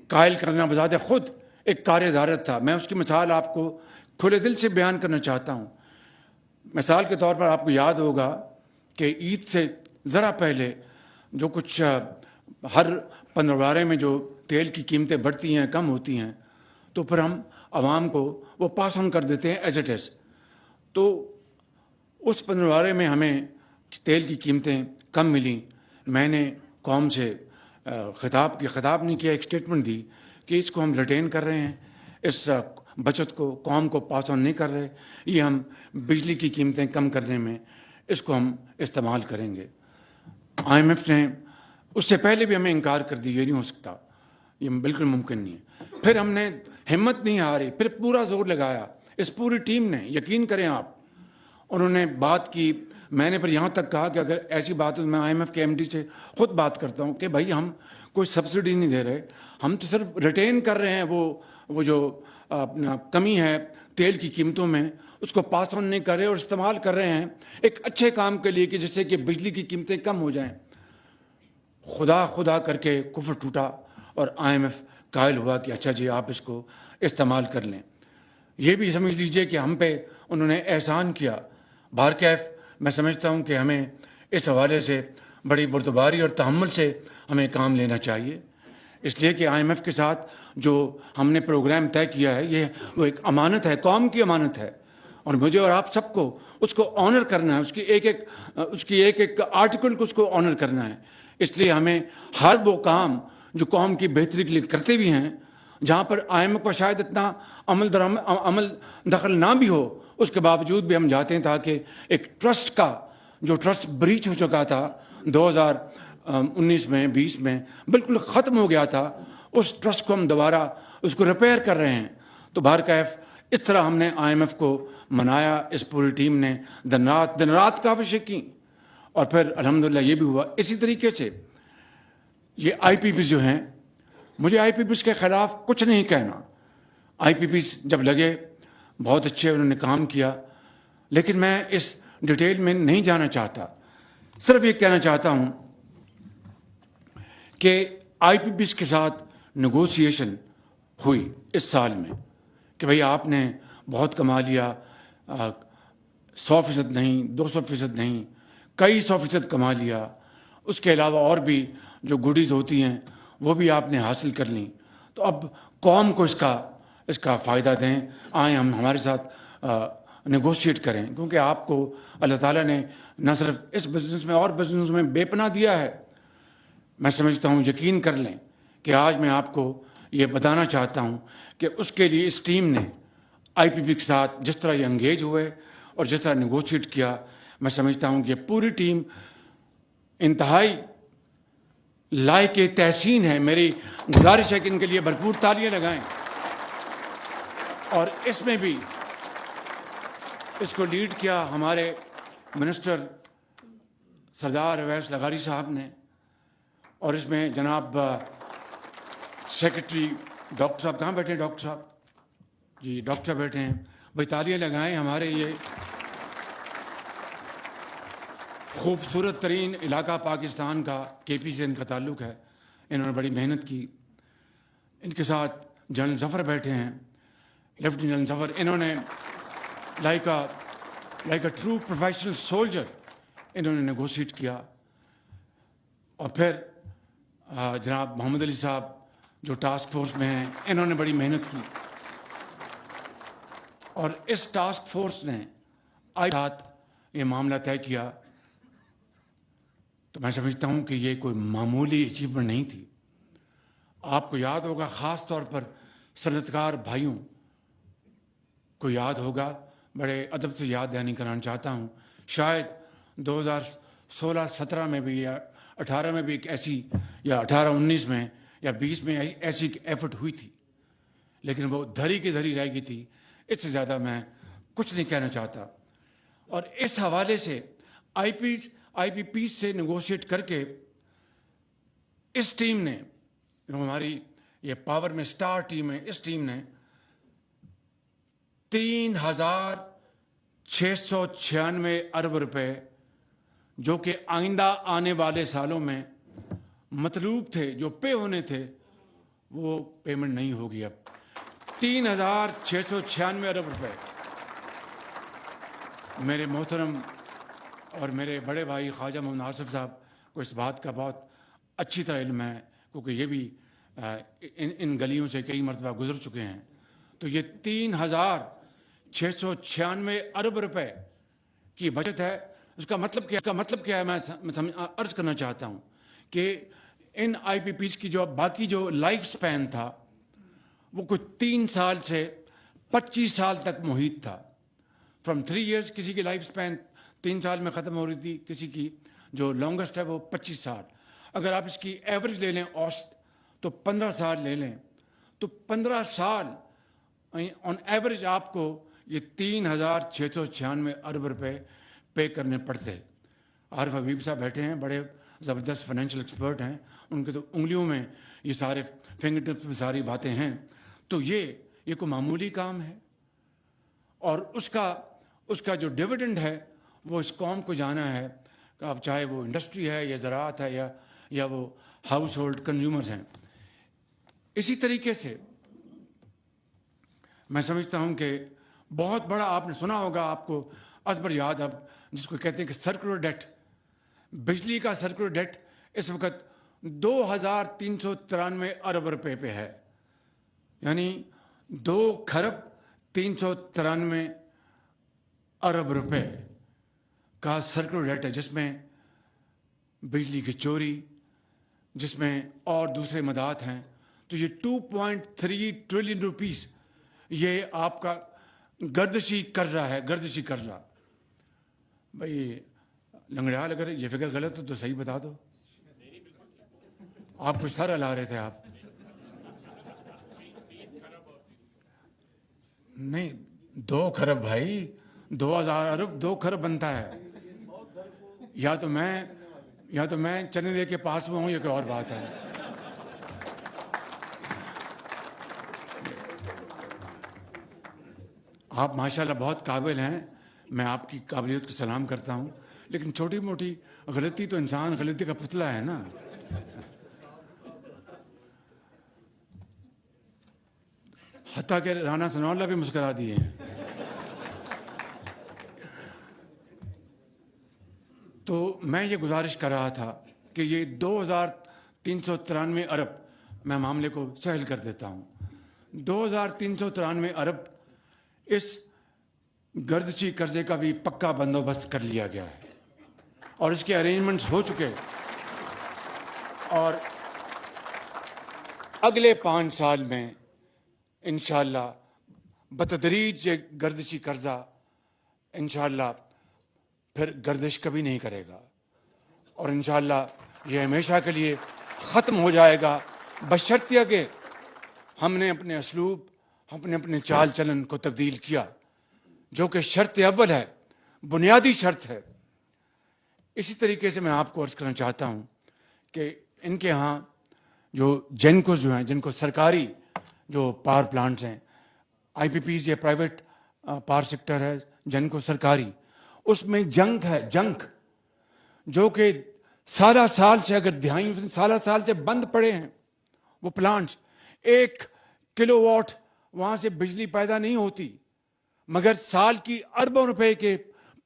قائل کرنا بذات خود ایک کار ادارت تھا۔ میں اس کی مثال آپ کو کھلے دل سے بیان کرنا چاہتا ہوں۔ مثال کے طور پر آپ کو یاد ہوگا کہ عید سے ذرا پہلے جو کچھ ہر 15 میں جو تیل کی قیمتیں بڑھتی ہیں، کم ہوتی ہیں، تو پھر ہم عوام کو وہ پاس آن کر دیتے ہیں ایز اٹ از۔ تو اس 15 میں ہمیں تیل کی قیمتیں کم ملیں، میں نے قوم سے خطاب نہیں کیا، ایک اسٹیٹمنٹ دی کہ اس کو ہم ریٹین کر رہے ہیں، اس بچت کو قوم کو پاس آن نہیں کر رہے، یہ ہم بجلی کی قیمتیں کم کرنے میں اس کو ہم استعمال کریں گے۔ آئی ایم ایف نے اس سے پہلے بھی ہمیں انکار کر دی، یہ نہیں ہو سکتا، یہ بالکل ممکن نہیں ہے۔ پھر ہم نے ہمت نہیں ہاری، پھر پورا زور لگایا، اس پوری ٹیم نے، یقین کریں آپ، انہوں نے بات کی۔ میں نے پھر یہاں تک کہا کہ اگر ایسی بات ہو، میں آئی ایم ایف کے ایم ڈی سے خود بات کرتا ہوں کہ بھائی ہم کوئی سبسڈی نہیں دے رہے، ہم تو صرف ریٹین کر رہے ہیں وہ جو اپنا کمی ہے تیل کی قیمتوں میں، اس کو پاس آن نہیں کر رہے اور استعمال کر رہے ہیں ایک اچھے کام کے لیے کہ جس سے کہ بجلی کی قیمتیں کم ہو جائیں۔ خدا کر کے کفر ٹوٹا اور آئی ایم ایف قائل ہوا کہ اچھا جی آپ اس کو استعمال کر لیں۔ یہ بھی سمجھ لیجئے کہ ہم پہ انہوں نے احسان کیا۔ بہرکیف میں سمجھتا ہوں کہ ہمیں اس حوالے سے بڑی بردباری اور تحمل سے ہمیں کام لینا چاہیے، اس لیے کہ آئی ایم ایف کے ساتھ جو ہم نے پروگرام طے کیا ہے یہ وہ ایک امانت ہے، قوم کی امانت ہے، اور مجھے اور آپ سب کو اس کو آنر کرنا ہے، اس کی ایک آرٹیکل کو اس کو آنر کرنا ہے۔ اس لیے ہمیں ہر وہ کام جو قوم کی بہتری کے لیے کرتے بھی ہیں، جہاں پر آئی ایم ایف کا شاید اتنا عمل دخل نہ بھی ہو، اس کے باوجود بھی ہم جاتے ہیں تاکہ ایک ٹرسٹ کا جو ٹرسٹ بریچ ہو چکا تھا 2019 میں 20 میں بالکل ختم ہو گیا تھا، اس ٹرسٹ کو ہم دوبارہ اس کو ریپیئر کر رہے ہیں۔ تو بہرکیف اس طرح ہم نے آئی ایم ایف کو منایا، اس پوری ٹیم نے دن رات کاوشیں کی، اور پھر الحمدللہ یہ بھی ہوا۔ اسی طریقے سے یہ آئی پی پیز جو ہیں، مجھے آئی پی پیز کے خلاف کچھ نہیں کہنا، آئی پی پیز جب لگے بہت اچھے انہوں نے کام کیا، لیکن میں اس ڈیٹیل میں نہیں جانا چاہتا صرف یہ کہنا چاہتا ہوں کہ آئی پی پی کے ساتھ نیگوشیشن ہوئی اس سال میں کہ بھئی آپ نے بہت کما لیا، 100% نہیں، 200% نہیں، کئی 100% کما لیا، اس کے علاوہ اور بھی جو گڈیز ہوتی ہیں وہ بھی آپ نے حاصل کر لیں، تو اب قوم کو اس کا فائدہ دیں، آئیں ہم ہمارے ساتھ نیگوشیٹ کریں، کیونکہ آپ کو اللہ تعالیٰ نے نہ صرف اس بزنس میں اور بزنس میں بے پناہ دیا ہے۔ میں سمجھتا ہوں، یقین کر لیں کہ آج میں آپ کو یہ بتانا چاہتا ہوں کہ اس کے لیے اس ٹیم نے آئی پی پی کے ساتھ جس طرح یہ انگیج ہوئے اور جس طرح نیگوشیٹ کیا، میں سمجھتا ہوں کہ پوری ٹیم انتہائی لائق تحسین ہے۔ میری گزارش ہے کہ ان کے لیے بھرپور تالیاں لگائیں۔ اور اس میں بھی اس کو لیڈ کیا ہمارے منسٹر سردار اویس لغاری صاحب نے، اور اس میں جناب سیکرٹری ڈاکٹر صاحب کہاں بیٹھے ہیں؟ ڈاکٹر صاحب جی، ڈاکٹر صاحب بیٹھے ہیں، بھائی تالیاں لگائیں۔ ہمارے یہ خوبصورت ترین علاقہ پاکستان کا کے پی سے ان کا تعلق ہے، انہوں نے بڑی محنت کی۔ ان کے ساتھ جنرل ظفر بیٹھے ہیں، لیفٹیننٹ جنرل ظفر، انہوں نے like a true professional soldier انہوں نے نیگوشیٹ کیا۔ اور پھر جناب محمد علی صاحب جو ٹاسک فورس میں ہیں، انہوں نے بڑی محنت کی، اور اس ٹاسک فورس نے آج رات یہ معاملہ طے کیا۔ تو میں سمجھتا ہوں کہ یہ کوئی معمولی اچیومنٹ نہیں تھی۔ آپ کو یاد ہوگا، خاص طور پر صنعتکار بھائیوں کو یاد ہوگا، بڑے ادب سے یاد دہانی کرانا چاہتا ہوں، شاید 2016-17 میں بھی یا 18 میں بھی ایک ایسی، یا 18-19 میں یا 20 میں ایسی ایک ایفرٹ ہوئی تھی، لیکن وہ دھری کی دھری رہ گئی تھی۔ اس سے زیادہ میں کچھ نہیں کہنا چاہتا۔ اور اس حوالے سے آئی پی پی سے نیگوشیٹ کر کے اس ٹیم نے، ہماری یہ پاور میں سٹار ٹیم ہے، اس ٹیم نے 3,696 ارب روپے، جو کہ آئندہ آنے والے سالوں میں مطلوب تھے، جو پے ہونے تھے، وہ پیمنٹ نہیں ہوگی۔ اب 3,696 ارب روپے۔ میرے محترم اور میرے بڑے بھائی خواجہ محمد آصف صاحب کو اس بات کا بہت اچھی طرح علم ہے، کیونکہ یہ بھی ان گلیوں سے کئی مرتبہ گزر چکے ہیں۔ تو یہ 3,696 ارب روپے کی بچت ہے۔ اس کا مطلب کیا ہے؟ میں عرض کرنا چاہتا ہوں کہ ان آئی پی پیز کی جو باقی جو لائف سپین تھا، وہ کوئی 3 سال سے 25 سال تک محیط تھا۔ فرام 3 ایئرس کسی کی لائف سپین 3 سال میں ختم ہو رہی تھی، کسی کی جو لانگسٹ ہے وہ 25 سال۔ اگر آپ اس کی ایوریج لے لیں، اوسط، تو 15 سال لے لیں، تو 15 سال آن ایوریج آپ کو یہ 3,696 ارب روپے پے کرنے پڑتے۔ عارف حبیب صاحب بیٹھے ہیں، بڑے زبردست فائنینشیل ایکسپرٹ ہیں، ان کے تو انگلیوں میں یہ سارے فنگر ٹپس میں ساری باتیں ہیں۔ تو یہ کوئی معمولی کام ہے، اور اس کا جو ڈویڈنڈ ہے وہ اس قوم کو جانا ہے، کہ اب چاہے وہ انڈسٹری ہے یا زراعت ہے یا وہ ہاؤس ہولڈ کنزیومرز ہیں۔ اسی طریقے سے میں سمجھتا ہوں کہ بہت بڑا، آپ نے سنا ہوگا، آپ کو ازبر یاد، اب جس کو کہتے ہیں کہ سرکولر ڈیٹ، بجلی کا سرکولر ڈیٹ اس وقت 2,393 ارب روپے پہ ہے، یعنی 2,393 ارب روپے کا سرکولر ڈیٹ ہے، جس میں بجلی کی چوری، جس میں اور دوسرے مدات ہیں۔ تو یہ 2.3 ٹریلین روپیز یہ آپ کا گردشی قرضہ ہے، گردشی قرضہ۔ بھائی لنگڑیال، اگر یہ فگر غلط ہو تو صحیح بتا دو۔ آپ کچھ سر ہلا رہے تھے آپ۔ نہیں، 2 کھرب بھائی، 2,000 ارب 2 کھرب بنتا ہے۔ یا تو میں چنے دے کے پاس میں ہوں، یہ کوئی اور بات ہے۔ آپ ماشاءاللہ بہت قابل ہیں، میں آپ کی قابلیت کو سلام کرتا ہوں، لیکن چھوٹی موٹی غلطی تو انسان غلطی کا پتلا ہے نا. حتیٰ کہ رانا ثناء اللہ بھی مسکرا دیے ہیں. تو میں یہ گزارش کر رہا تھا کہ یہ 2393 ارب میں معاملے کو سہل کر دیتا ہوں. 2393 ارب اس گردشی قرضے کا بھی پکا بندوبست کر لیا گیا ہے اور اس کے ارینجمنٹس ہو چکے. اور اگلے 5 سال میں انشاءاللہ بتدریج یہ گردشی قرضہ انشاءاللہ پھر گردش کبھی نہیں کرے گا اور انشاءاللہ یہ ہمیشہ کے لیے ختم ہو جائے گا، بشرطیہ کہ ہم نے اپنے اسلوب، اپنے چال چلن کو تبدیل کیا، جو کہ شرط اول ہے، بنیادی شرط ہے. اسی طریقے سے میں آپ کو عرض کرنا چاہتا ہوں کہ ان کے ہاں جو جینکوز جو ہیں، جن کو سرکاری جو پاور پلانٹس ہیں، آئی پی پیز یہ پرائیویٹ پاور سیکٹر ہے، جینکو سرکاری، اس میں جنگ ہے، جنگ جو کہ سالہ سال سے، اگر دہائیوں سالہ سال سے بند پڑے ہیں وہ پلانٹس. 1 کلو واٹ وہاں سے بجلی پیدا نہیں ہوتی، مگر سال کی اربوں روپے کے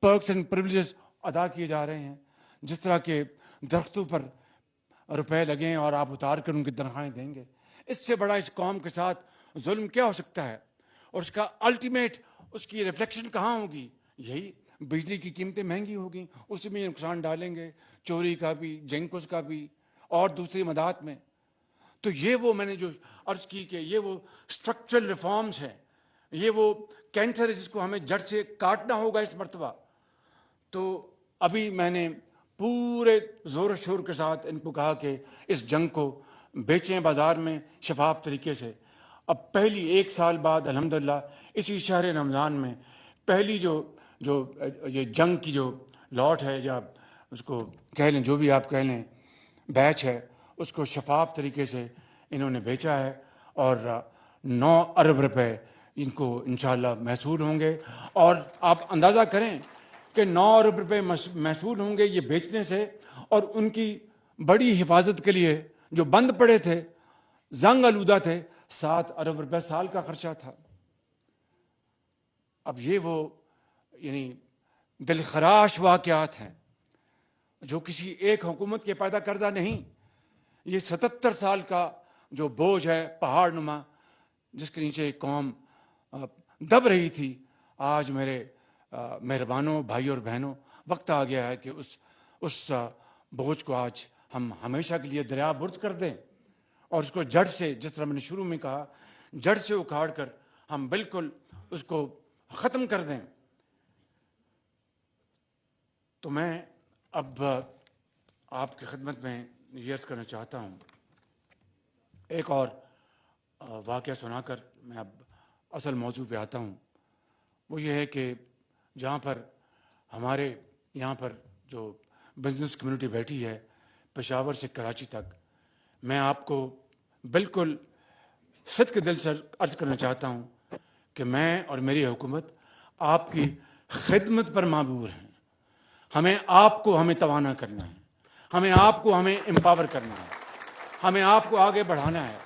پرکس اینڈ پریولیجز ادا کیے جا رہے ہیں. جس طرح کے درختوں پر روپے لگیں اور آپ اتار کر ان کی تنخواہیں دیں گے، اس سے بڑا اس قوم کے ساتھ ظلم کیا ہو سکتا ہے؟ اور اس کا الٹیمیٹ، اس کی ریفلیکشن کہاں ہوگی؟ یہی بجلی کی قیمتیں مہنگی ہوگی، اس میں نقصان ڈالیں گے، چوری کا بھی، جینکوز کا بھی اور دوسری مدات میں. تو یہ وہ میں نے جو عرض کی کہ یہ وہ اسٹرکچرل ریفارمز ہیں، یہ وہ کینسر ہے جس کو ہمیں جڑ سے کاٹنا ہوگا اس مرتبہ. تو ابھی میں نے پورے زور و شور کے ساتھ ان کو کہا کہ اس جنگ کو بیچیں بازار میں شفاف طریقے سے. اب پہلی 1 سال بعد الحمدللہ اسی شہر رمضان میں پہلی جو یہ جنگ کی جو لاٹ ہے، یا اس کو کہہ لیں جو بھی آپ کہہ لیں، بیچ ہے، اس کو شفاف طریقے سے انہوں نے بیچا ہے اور 9 ارب روپے ان کو انشاءاللہ محصول ہوں گے. اور آپ اندازہ کریں کہ 9 ارب روپے محصول ہوں گے یہ بیچنے سے، اور ان کی بڑی حفاظت کے لیے جو بند پڑے تھے، زنگ آلودہ تھے، 7 ارب روپے سال کا خرچہ تھا. اب یہ وہ یعنی دلخراش واقعات ہیں جو کسی ایک حکومت کے پیدا کردہ نہیں. یہ 77 سال کا جو بوجھ ہے پہاڑ نما، جس کے نیچے ایک قوم دب رہی تھی، آج میرے مہربانوں بھائی اور بہنوں وقت آ گیا ہے کہ اس بوجھ کو آج ہم ہمیشہ کے لیے دریا برد کر دیں اور اس کو جڑ سے، جس طرح میں نے شروع میں کہا، جڑ سے اکھاڑ کر ہم بالکل اس کو ختم کر دیں. تو میں اب آپ کی خدمت میں یہ عرض کرنا چاہتا ہوں، ایک اور واقعہ سنا کر میں اب اصل موضوع پہ آتا ہوں. وہ یہ ہے کہ جہاں پر ہمارے یہاں پر جو بزنس کمیونٹی بیٹھی ہے، پشاور سے کراچی تک، میں آپ کو بالکل صدق دل سے عرض کرنا چاہتا ہوں کہ میں اور میری حکومت آپ کی خدمت پر معمور ہیں. ہمیں توانا کرنا ہے، ہمیں امپاور کرنا ہے، ہمیں آپ کو آگے بڑھانا ہے.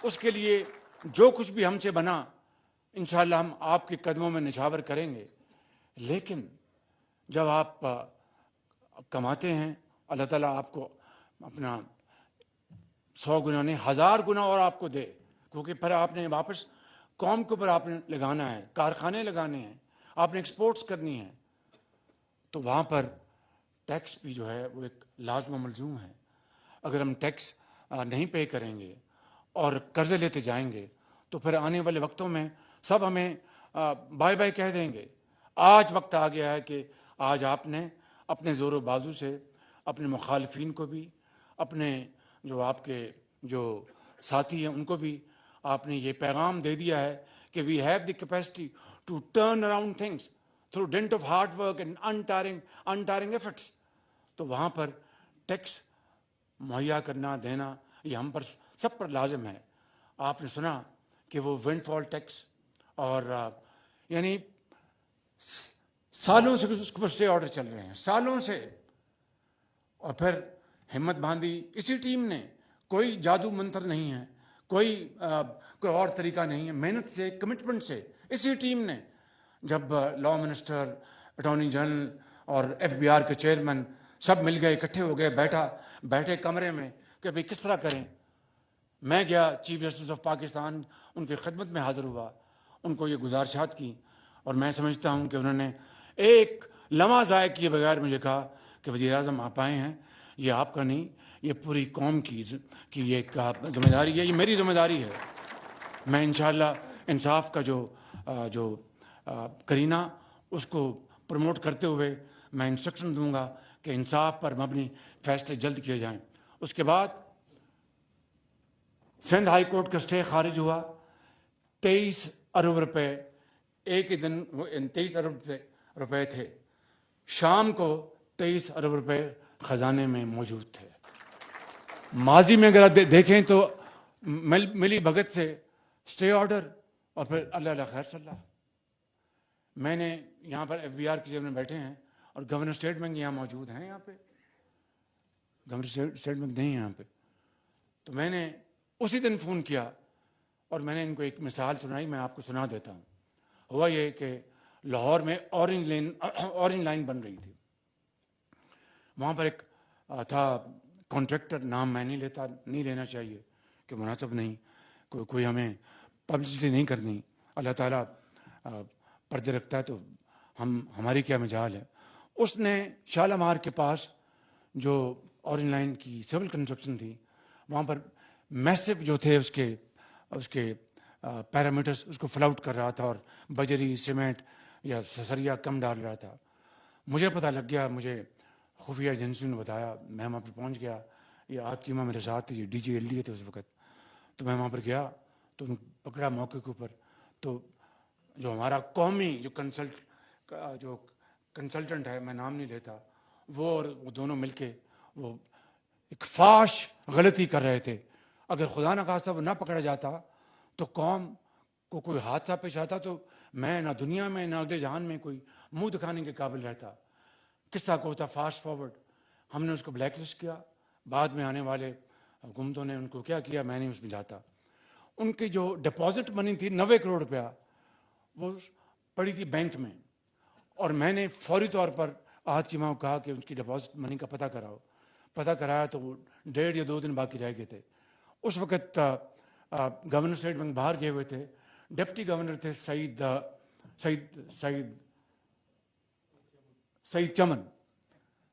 اس کے لیے جو کچھ بھی ہم سے بنا انشاءاللہ ہم آپ کے قدموں میں نچھاور کریں گے. لیکن جب آپ کماتے ہیں، اللہ تعالیٰ آپ کو اپنا 100 گنا نہیں 1000 گنا اور آپ کو دے، کیونکہ پھر آپ نے واپس قوم کے اوپر آپ نے لگانا ہے، کارخانے لگانے ہیں، آپ نے ایکسپورٹس کرنی ہے. تو وہاں پر ٹیکس بھی جو ہے وہ ایک لازم و ملزوم ہے. اگر ہم ٹیکس نہیں پے کریں گے اور قرضے لیتے جائیں گے تو پھر آنے والے وقتوں میں سب ہمیں بائے بائے کہہ دیں گے. آج وقت آ گیا ہے کہ آج آپ نے اپنے زور و بازو سے اپنے مخالفین کو بھی، اپنے جو آپ کے جو ساتھی ہیں ان کو بھی آپ نے یہ پیغام دے دیا ہے کہ we have the capacity to turn around things through dint of hard work and untiring efforts. تو وہاں پر ٹیکس مہیا کرنا دینا یہ ہم پر سب پر لازم ہے. آپ نے سنا کہ وہ ونڈ فال ٹیکس اور یعنی سالوں سے اس پر اسٹے آرڈر چل رہے ہیں، سالوں سے. اور پھر ہمت باندھی اسی ٹیم نے. کوئی جادو منتر نہیں ہے، کوئی اور طریقہ نہیں ہے، محنت سے، کمٹمنٹ سے اسی ٹیم نے. جب لا منسٹر، اٹارنی جنرل اور ایف بی آر کے چیئرمین سب مل گئے، اکٹھے ہو گئے، بیٹھے کمرے میں کہ بھئی کس طرح کریں. میں گیا چیف جسٹس آف پاکستان، ان کی خدمت میں حاضر ہوا، ان کو یہ گزارشات کی، اور میں سمجھتا ہوں کہ انہوں نے ایک لمحہ ضائع کیے بغیر مجھے کہا کہ وزیر اعظم آپ آئے ہیں، یہ آپ کا نہیں، یہ پوری قوم کی یہ ذمہ داری ہے، یہ میری ذمہ داری ہے. میں انشاءاللہ انصاف کا جو کرینہ اس کو پروموٹ کرتے ہوئے میں انسٹرکشن دوں گا کہ انصاف پر مبنی فیصلے جلد کیے جائیں. اس کے بعد سندھ ہائی کورٹ کا اسٹے خارج ہوا. 23 ارب روپے ایک ہی دن 23 ارب روپے تھے. شام کو 23 ارب روپے خزانے میں موجود تھے. ماضی میں اگر دیکھیں تو ملی بھگت سے اسٹے آرڈر اور پھر اللہ خیر صلی اللہ. میں نے یہاں پر ایف بی آر کے میں بیٹھے ہیں اور گورنر اسٹیٹ بینک یہاں موجود ہیں، یہاں پہ گورنر اسٹیٹ بینک نہیں ہے یہاں پہ. تو میں نے اسی دن فون کیا اور میں نے ان کو ایک مثال سنائی، میں آپ کو سنا دیتا ہوں. ہوا یہ کہ لاہور میں اورنج لائن بن رہی تھی. وہاں پر ایک تھا کانٹریکٹر، نام میں نہیں لینا چاہیے کہ مناسب نہیں، کوئی ہمیں پبلسٹی نہیں کرنی. اللہ تعالیٰ پردے رکھتا ہے تو ہماری کیا مجال ہے. اس نے شالامار کے پاس جو اورنج لائن کی سول کنسٹرکشن تھی، وہاں پر میسو جو تھے اس کے پیرامیٹرز اس کو فل آؤٹ کر رہا تھا اور بجری، سیمنٹ یا سسریا کم ڈال رہا تھا. مجھے پتہ لگ گیا، مجھے خفیہ ایجنسیوں نے بتایا. میں وہاں پر پہنچ گیا. یہ آتیما میرے ساتھ تھے، یہ ڈی جی ایل ڈی تھے اس وقت. تو میں وہاں پر گیا تو ان پکڑا موقع کے اوپر. تو جو ہمارا قومی جو کنسلٹنٹ ہے، میں نام نہیں لیتا، وہ اور وہ دونوں مل کے وہ ایک فاش غلطی کر رہے تھے. اگر خدا نخواستہ وہ نہ پکڑا جاتا تو قوم کو کوئی حادثہ پیش آتا تو میں نہ دنیا میں نہ اگلے جہان میں کوئی منہ دکھانے کے قابل رہتا. قصہ کو ہوتا فاسٹ فارورڈ. ہم نے اس کو بلیک لسٹ کیا. بعد میں آنے والے حکومتوں نے ان کو کیا کیا، میں نہیں اس میں جاتا. ان کی جو ڈپازٹ منی تھی 90 کروڑ روپیہ، وہ پڑی تھی بینک میں. اور میں نے فوری طور پر آج چیمہ کو کہا کہ ان کی ڈپازٹ منی کا پتہ کراؤ. پتہ کرایا تو وہ 1.5 یا 2 دن باقی رہ گئے تھے. اس وقت گورنر اسٹیٹ بینک باہر گئے ہوئے تھے. ڈپٹی گورنر تھے سعید چمن.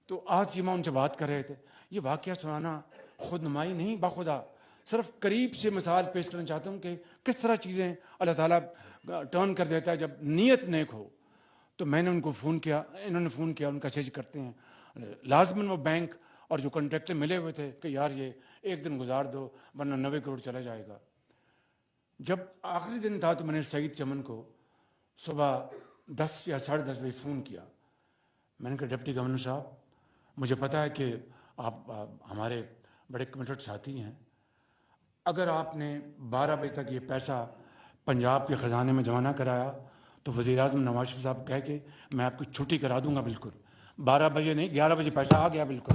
تو آج چیمہ ان سے بات کر رہے تھے. یہ واقعہ سنانا خود نمائی نہیں، بخدا صرف قریب سے مثال پیش کرنا چاہتا ہوں کہ کس طرح چیزیں اللہ تعالیٰ ٹرن کر دیتا ہے جب نیت نیک ہو. تو میں نے ان کو فون کیا، انہوں نے فون کیا، ان کا چیز کرتے ہیں. لازماً وہ بینک اور جو کنٹریکٹر ملے ہوئے تھے کہ یار یہ ایک دن گزار دو ورنہ 90 کروڑ چلا جائے گا. جب آخری دن تھا تو میں نے سعید چمن کو صبح 10 یا 10:30 بجے فون کیا. میں نے کہا ڈپٹی گورنر صاحب، مجھے پتہ ہے کہ آپ ہمارے بڑے کمیٹڈ ساتھی ہیں. اگر آپ نے 12 بجے تک یہ پیسہ پنجاب کے خزانے میں جمع نہ کرایا تو وزیر اعظم نواز شریف صاحب کہہ کے میں آپ کی چھٹی کرا دوں گا. بالکل 12 بجے نہیں، 11 بجے پیسہ آ گیا بالکل.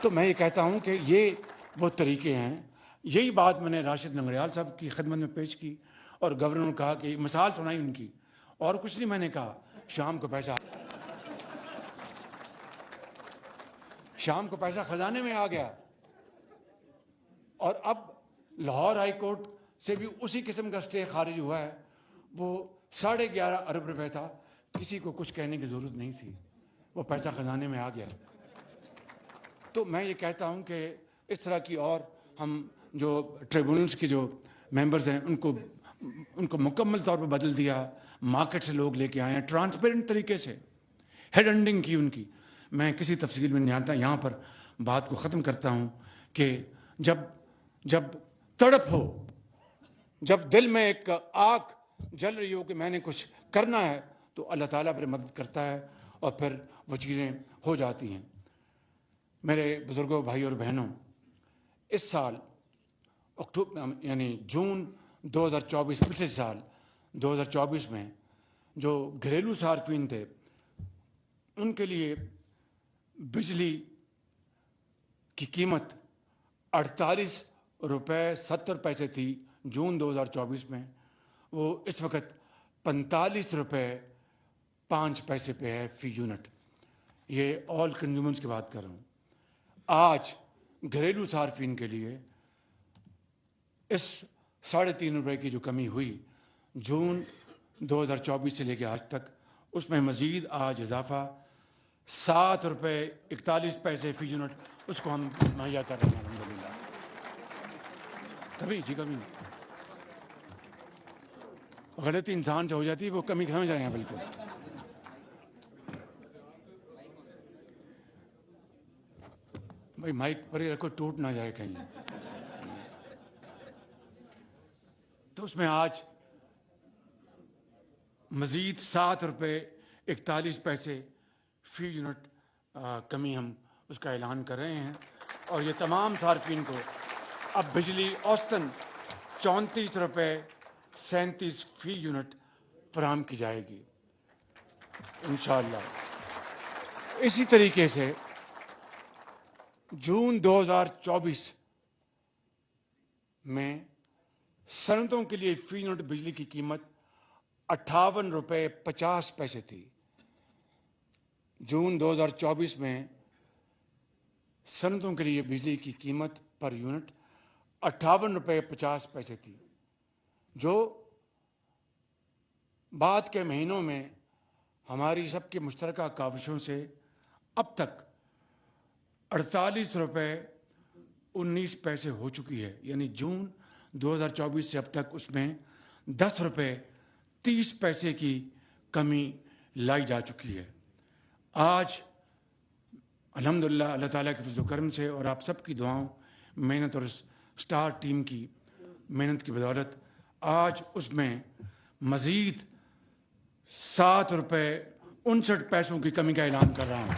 تو میں یہ کہتا ہوں کہ یہ وہ طریقے ہیں. یہی بات میں نے راشد لنگڑیال صاحب کی خدمت میں پیش کی اور گورنر نے کہا کہ مثال سنائی ان کی، اور کچھ نہیں. میں نے کہا شام کو پیسہ خزانے میں آ گیا. اور اب لاہور ہائی کورٹ سے بھی اسی قسم کا اسٹے خارج ہوا ہے. وہ 11.5 ارب روپے تھا. کسی کو کچھ کہنے کی ضرورت نہیں تھی، وہ پیسہ خزانے میں آ گیا. تو میں یہ کہتا ہوں کہ اس طرح کی، اور ہم جو ٹریبونلز کے جو ممبرز ہیں ان کو مکمل طور پر بدل دیا. مارکیٹ سے لوگ لے کے آئے ہیں ٹرانسپیرنٹ طریقے سے. ہیڈ ہنٹنگ کی ان کی. میں کسی تفصیل میں نہیں آتا، یہاں پر بات کو ختم کرتا ہوں کہ جب تڑپ ہو، جب دل میں ایک آگ جل رہی ہو کہ میں نے کچھ کرنا ہے، تو اللہ تعالیٰ پھر مدد کرتا ہے اور پھر وہ چیزیں ہو جاتی ہیں. میرے بزرگوں، بھائی اور بہنوں، اس سال یعنی جون 2024، پچھلے سال 2024 میں جو گھریلو صارفین تھے ان کے لیے بجلی کی قیمت 48.70 تھی جون 2024 میں، وہ اس وقت 45.05 پہ ہے فی یونٹ۔ یہ آل کنزیومرز کی بات کر رہا ہوں۔ آج گھریلو صارفین کے لیے اس 3.5 روپے کی جو کمی ہوئی جون 2024 سے لے کے آج تک، اس میں مزید آج اضافہ 7.41 فی یونٹ اس کو ہم مہیا کر رہے ہیں الحمدللہ۔ کبھی غلطی انسان سے ہو جاتی ہے، وہ کمی سمجھ رہے ہیں بالکل۔ بھائی مائک پر ہی رکھو، ٹوٹ نہ جائے کہیں۔ تو اس میں آج مزید 7.41 فی یونٹ کمی ہم اس کا اعلان کر رہے ہیں، اور یہ تمام صارفین کو اب بجلی اوسطاً 34.37 فی یونٹ فراہم کی جائے گی انشاءاللہ۔ اسی طریقے سے جون 2024 میں صنعتوں کے لیے فی یونٹ بجلی کی قیمت 58.50 تھی۔ جون 2024 میں صنعتوں کے لیے بجلی کی قیمت پر یونٹ 58.50 تھی، جو بعد کے مہینوں میں ہماری سب کی مشترکہ کاوشوں سے اب تک 48.19 ہو چکی ہے، یعنی جون 2024 سے اب تک اس میں 10.30 کی کمی لائی جا چکی ہے۔ آج الحمدللہ اللہ تعالیٰ کے فضل و کرم سے اور آپ سب کی دعاؤں، محنت اور اسٹار ٹیم کی محنت کی بدولت آج اس میں مزید 7.59 کی کمی کا اعلان کر رہا ہوں۔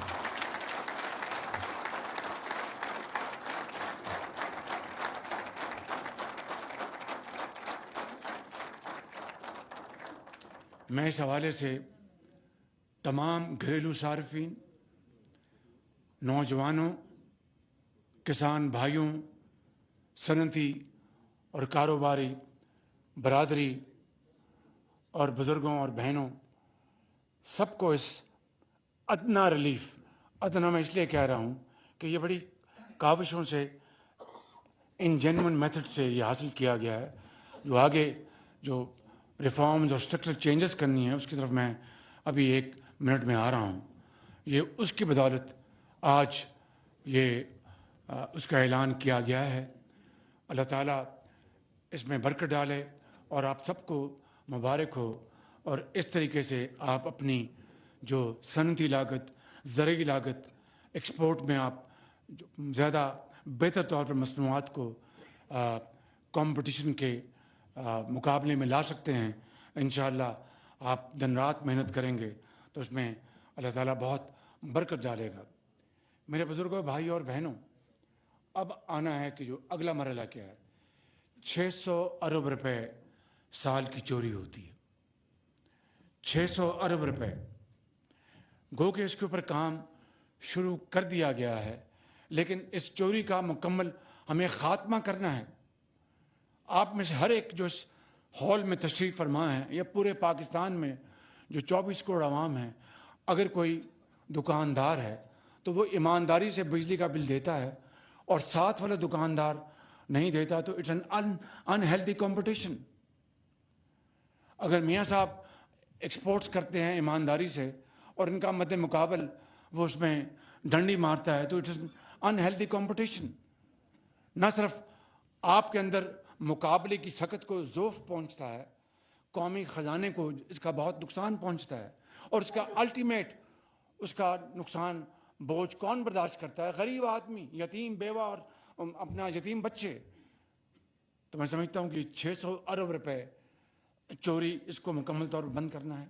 میں اس حوالے سے تمام گھریلو صارفین، نوجوانوں، کسان بھائیوں، صنعتی اور کاروباری برادری اور بزرگوں اور بہنوں سب کو اس ادنا ریلیف، ادنا میں اس لیے کہہ رہا ہوں کہ یہ بڑی کاوشوں سے، ان جینون میتھڈ سے یہ حاصل کیا گیا ہے، جو آگے جو ریفارمز اور اسٹرکچرل چینجز کرنی ہے اس کی طرف میں ابھی 1 منٹ میں آ رہا ہوں۔ یہ اس کی بدولت آج یہ اس کا اعلان کیا گیا ہے۔ اللہ تعالیٰ اس میں برکت ڈالے اور آپ سب کو مبارک ہو، اور اس طریقے سے آپ اپنی جو صنعتی لاگت، زرعی لاگت، ایکسپورٹ میں آپ زیادہ بہتر طور پر مصنوعات کو کمپٹیشن کے مقابلے میں لا سکتے ہیں۔ انشاءاللہ آپ دن رات محنت کریں گے تو اس میں اللہ تعالیٰ بہت برکت ڈالے گا۔ میرے بزرگوں، بھائی اور بہنوں، اب آنا ہے کہ جو اگلا مرحلہ کیا ہے۔ 600 ارب روپے سال کی چوری ہوتی ہے، 600 ارب روپے۔ گو کہ اس کے اوپر کام شروع کر دیا گیا ہے، لیکن اس چوری کا مکمل ہمیں خاتمہ کرنا ہے۔ آپ میں سے ہر ایک جو اس ہال میں تشریف فرما ہے یا پورے پاکستان میں جو 24 کروڑ عوام ہیں، اگر کوئی دکاندار ہے تو وہ ایمانداری سے بجلی کا بل دیتا ہے، اور ساتھ والا دکاندار نہیں دیتا تو اٹس این انہیلدی کمپٹیشن۔ اگر میاں صاحب ایکسپورٹس کرتے ہیں ایمانداری سے اور ان کا مد مقابل وہ اس میں ڈنڈی مارتا ہے تو اٹس انہیلدی کمپٹیشن۔ نہ صرف آپ کے اندر مقابلے کی سخت کو ذوف پہنچتا ہے، قومی خزانے کو اس کا بہت نقصان پہنچتا ہے، اور اس کا الٹیمیٹ اس کا نقصان بوجھ کون برداشت کرتا ہے؟ غریب آدمی، یتیم بیوہ اور اپنا یتیم بچے۔ تو میں سمجھتا ہوں کہ 600 ارب روپے چوری اس کو مکمل طور پر بند کرنا ہے۔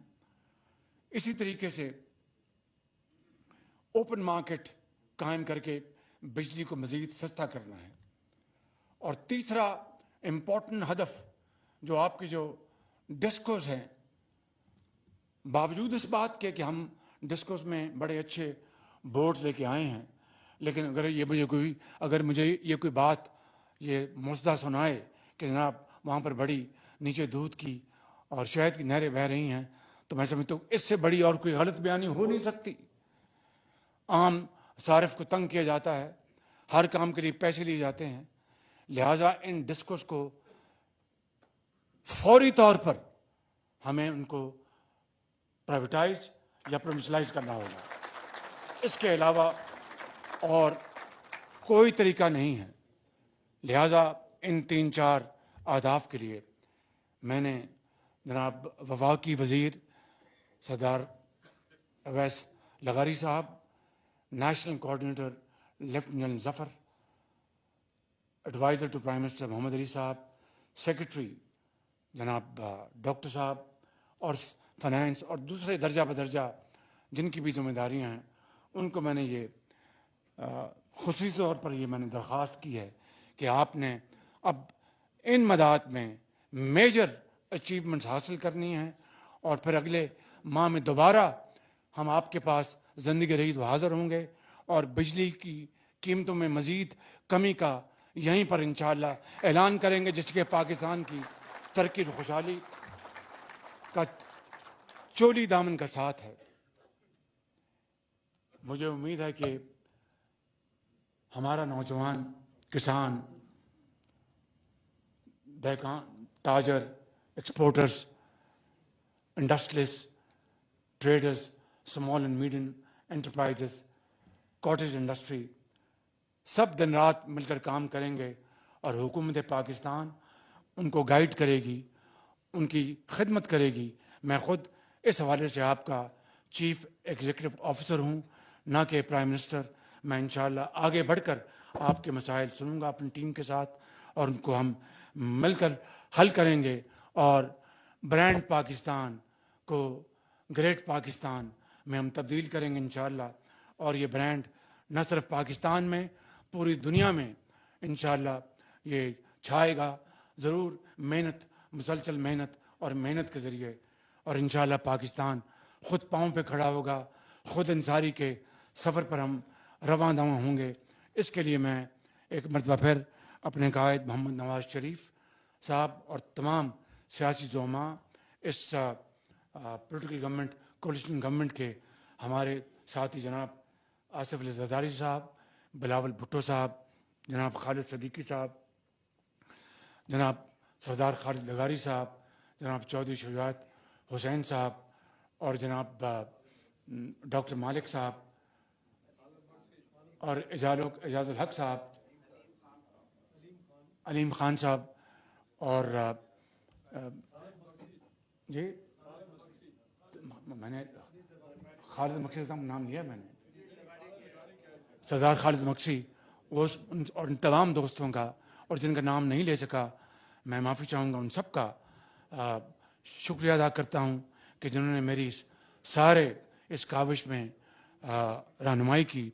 اسی طریقے سے اوپن مارکیٹ قائم کر کے بجلی کو مزید سستا کرنا ہے۔ اور تیسرا امپورٹنٹ ہدف جو آپ کے جو ڈسکوز ہیں، باوجود اس بات کے کہ ہم ڈسکورس میں بڑے اچھے بورڈز لے کے آئے ہیں، لیکن اگر مجھے یہ کوئی بات یہ مزدہ سنائے کہ جناب وہاں پر بڑی نیچے دودھ کی اور شہد کی نہریں بہہ رہی ہیں، تو میں سمجھتا ہوں اس سے بڑی اور کوئی غلط بیانی ہو نہیں سکتی۔ عام صارف کو تنگ کیا جاتا ہے، ہر کام کے لیے پیسے لیے جاتے ہیں، لہٰذا ان ڈسکورس کو فوری طور پر ہمیں ان کو پرائیویٹائز یا پروفیشنلائز کرنا ہوگا، اس کے علاوہ اور کوئی طریقہ نہیں ہے۔ لہٰذا ان 3-4 اہداف کے لیے میں نے جناب وفاقی وزیر سردار اویس لغاری صاحب، national coordinator lieutenant general Zafar, adviser to prime minister Muhammad Ali صاحب، سیکرٹری جناب ڈاکٹر صاحب، اور فائنانس اور دوسرے درجہ بدرجہ جن کی بھی ذمہ داریاں ہیں، ان کو میں نے یہ خصوصی طور پر یہ میں نے درخواست کی ہے کہ آپ نے اب ان مداحت میں میجر اچیومنٹس حاصل کرنی ہیں، اور پھر اگلے ماہ میں دوبارہ ہم آپ کے پاس زندگی رہی تو حاضر ہوں گے، اور بجلی کی قیمتوں میں مزید کمی کا یہیں پر انشاءاللہ اعلان کریں گے، جس کے پاکستان کی ترقی اور خوشحالی کا چولی دامن کا ساتھ ہے۔ مجھے امید ہے کہ ہمارا نوجوان کسان، دہقان، تاجر، exporters, industrialist, traders, small and medium enterprises, cottage industry, سب دن رات مل کر کام کریں گے، اور حکومت پاکستان ان کو گائیڈ کرے گی، ان کی خدمت کرے گی۔ میں خود اس حوالے سے آپ کا چیف ایگزیکٹو آفیسر ہوں، نہ کہ پرائم منسٹر۔ میں انشاءاللہ آگے بڑھ کر آپ کے مسائل سنوں گا اپنی ٹیم کے ساتھ، اور ان کو ہم مل کر حل کریں گے، اور برانڈ پاکستان کو گریٹ پاکستان میں ہم تبدیل کریں گے انشاءاللہ۔ اور یہ برانڈ نہ صرف پاکستان میں، پوری دنیا میں انشاءاللہ یہ چھائے گا ضرور، محنت، مسلسل محنت اور محنت کے ذریعے، اور انشاءاللہ پاکستان خود پاؤں پہ کھڑا ہوگا، خود انصاری کے سفر پر ہم رواں دواں ہوں گے۔ اس کے لیے میں ایک مرتبہ پھر اپنے قائد محمد نواز شریف صاحب اور تمام سیاسی زعماء، اس پولیٹیکل گورنمنٹ، کولیشن گورنمنٹ کے ہمارے ساتھی جناب آصف علی زرداری صاحب، بلاول بھٹو صاحب، جناب خالد صدیقی صاحب، جناب سردار خالد لغاری صاحب، جناب چودھری شجاعت حسین صاحب، اور جناب ڈاکٹر مالک صاحب، اور اعجاز الحق صاحب، علیم خان صاحب، اور جی میں نے خالد مکسی صاحب کا نام لیا، میں نے سردار خالد مکسی، اور ان تمام دوستوں کا، اور جن کا نام نہیں لے سکا میں معافی چاہوں گا، ان سب کا شکریہ ادا کرتا ہوں کہ جنہوں نے میری سارے اس کاوش میں رہنمائی کی۔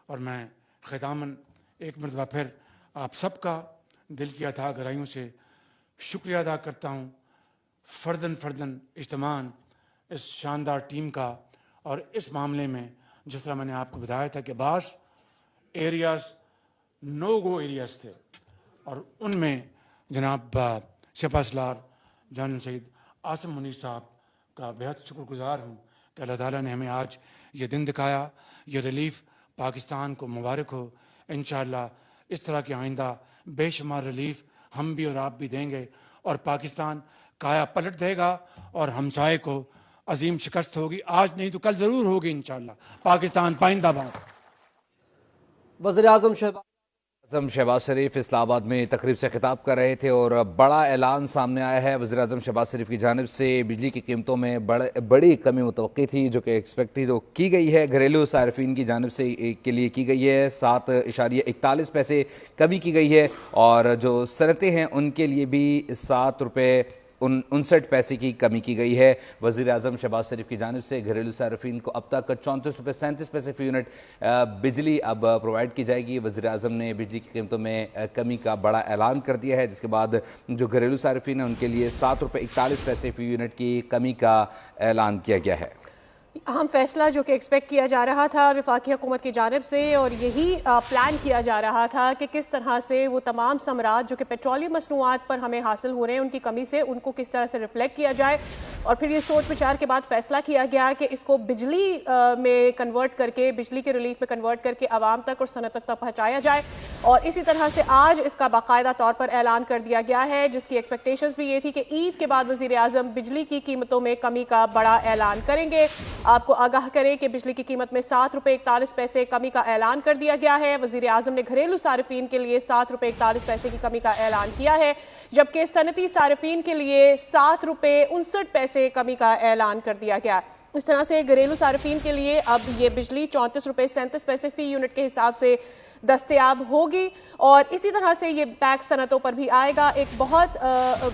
اور میں ختاماً ایک مرتبہ پھر آپ سب کا دل کی اتھاہ گہرائیوں سے شکریہ ادا کرتا ہوں، فرداً اجتماعاً اس شاندار ٹیم کا۔ اور اس معاملے میں جس طرح میں نے آپ کو بتایا تھا کہ بعض ایریاز نو گو ایریاز تھے، اور ان میں جناب سپہ سالار جنرل سید عاصم منیر صاحب کا بہت شکر گزار ہوں کہ اللہ تعالیٰ نے ہمیں آج یہ دن دکھایا۔ یہ ریلیف پاکستان کو مبارک ہو، انشاءاللہ اس طرح کے آئندہ بے شمار ریلیف ہم بھی اور آپ بھی دیں گے، اور پاکستان کایا پلٹ دے گا، اور ہمسائے کو عظیم شکست ہوگی، آج نہیں تو کل ضرور ہوگی انشاءاللہ۔ پاکستان پائندہ باد۔ وزیر اعظم شہباز شریف اسلام آباد میں تقریب سے خطاب کر رہے تھے، اور بڑا اعلان سامنے آیا ہے وزیر اعظم شہباز شریف کی جانب سے۔ بجلی کی قیمتوں میں بڑی کمی متوقع تھی، جو کہ ایکسپیکٹ تھی، تو کی گئی ہے۔ گھریلو صارفین کی جانب سے کے لیے کی گئی ہے 7.41 پیسے کمی کی گئی ہے، اور جو صنعتیں ہیں ان کے لیے بھی 7.59 پیسے کی کمی کی گئی ہے۔ وزیر اعظم شہباز شریف کی جانب سے گھریلو صارفین کو اب تک 34.37 پیسے فی یونٹ بجلی اب پرووائڈ کی جائے گی۔ وزیر اعظم نے بجلی کی قیمتوں میں کمی کا بڑا اعلان کر دیا ہے، جس کے بعد جو گھریلو صارفین ہیں ان کے لیے 7.41 پیسے فی یونٹ کی کمی کا اعلان کیا گیا ہے۔ اہم فیصلہ جو کہ ایکسپیکٹ کیا جا رہا تھا وفاقی حکومت کی جانب سے، اور یہی پلان کیا جا رہا تھا کہ کس طرح سے وہ تمام ثمرات جو کہ پیٹرولیم مصنوعات پر ہمیں حاصل ہو رہے ہیں ان کی کمی سے ان کو کس طرح سے ریفلیکٹ کیا جائے، اور پھر یہ سوچ بچار کے بعد فیصلہ کیا گیا کہ اس کو بجلی میں کنورٹ کر کے، بجلی کے ریلیف میں کنورٹ کر کے عوام تک اور صنعت تک پہنچایا جائے، اور اسی طرح سے آج اس کا باقاعدہ طور پر اعلان کر دیا گیا ہے، جس کی ایکسپیکٹیشنز بھی یہ تھی کہ عید کے بعد وزیر اعظم بجلی کی قیمتوں میں کمی کا بڑا اعلان کریں گے۔ آپ کو آگاہ کریں کہ بجلی کی قیمت میں 7 روپے 41 پیسے کمی کا اعلان کر دیا گیا ہے۔ وزیر اعظم نے گھریلو صارفین کے لیے 7 روپے 41 پیسے کی کمی کا اعلان کیا ہے، جبکہ صنعتی صارفین کے لیے 7 روپے 59 پیسے کمی کا اعلان کر دیا گیا۔ اس طرح سے گھریلو صارفین کے لیے اب یہ بجلی 34 روپے 37 پیسے فی یونٹ کے حساب سے دستیاب ہوگی، اور اسی طرح سے یہ ٹیکس صنعتوں پر بھی آئے گا۔ ایک بہت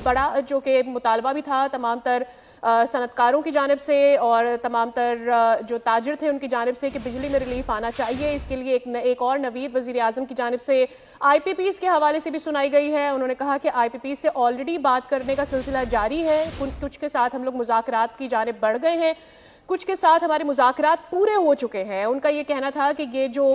بڑا جو کہ مطالبہ بھی تھا تمام تر صنعت کاروں کی جانب سے اور تمام تر جو تاجر تھے ان کی جانب سے کہ بجلی میں ریلیف آنا چاہیے، اس کے لیے ایک اور نوید وزیر اعظم کی جانب سے آئی پی پیز کے حوالے سے بھی سنائی گئی ہے۔ انہوں نے کہا کہ آئی پی پیز سے آلریڈی بات کرنے کا سلسلہ جاری ہے، کچھ کے ساتھ ہم لوگ مذاکرات کی جانب بڑھ گئے ہیں، کچھ کے ساتھ ہمارے مذاکرات پورے ہو چکے ہیں۔ ان کا یہ کہنا تھا کہ یہ جو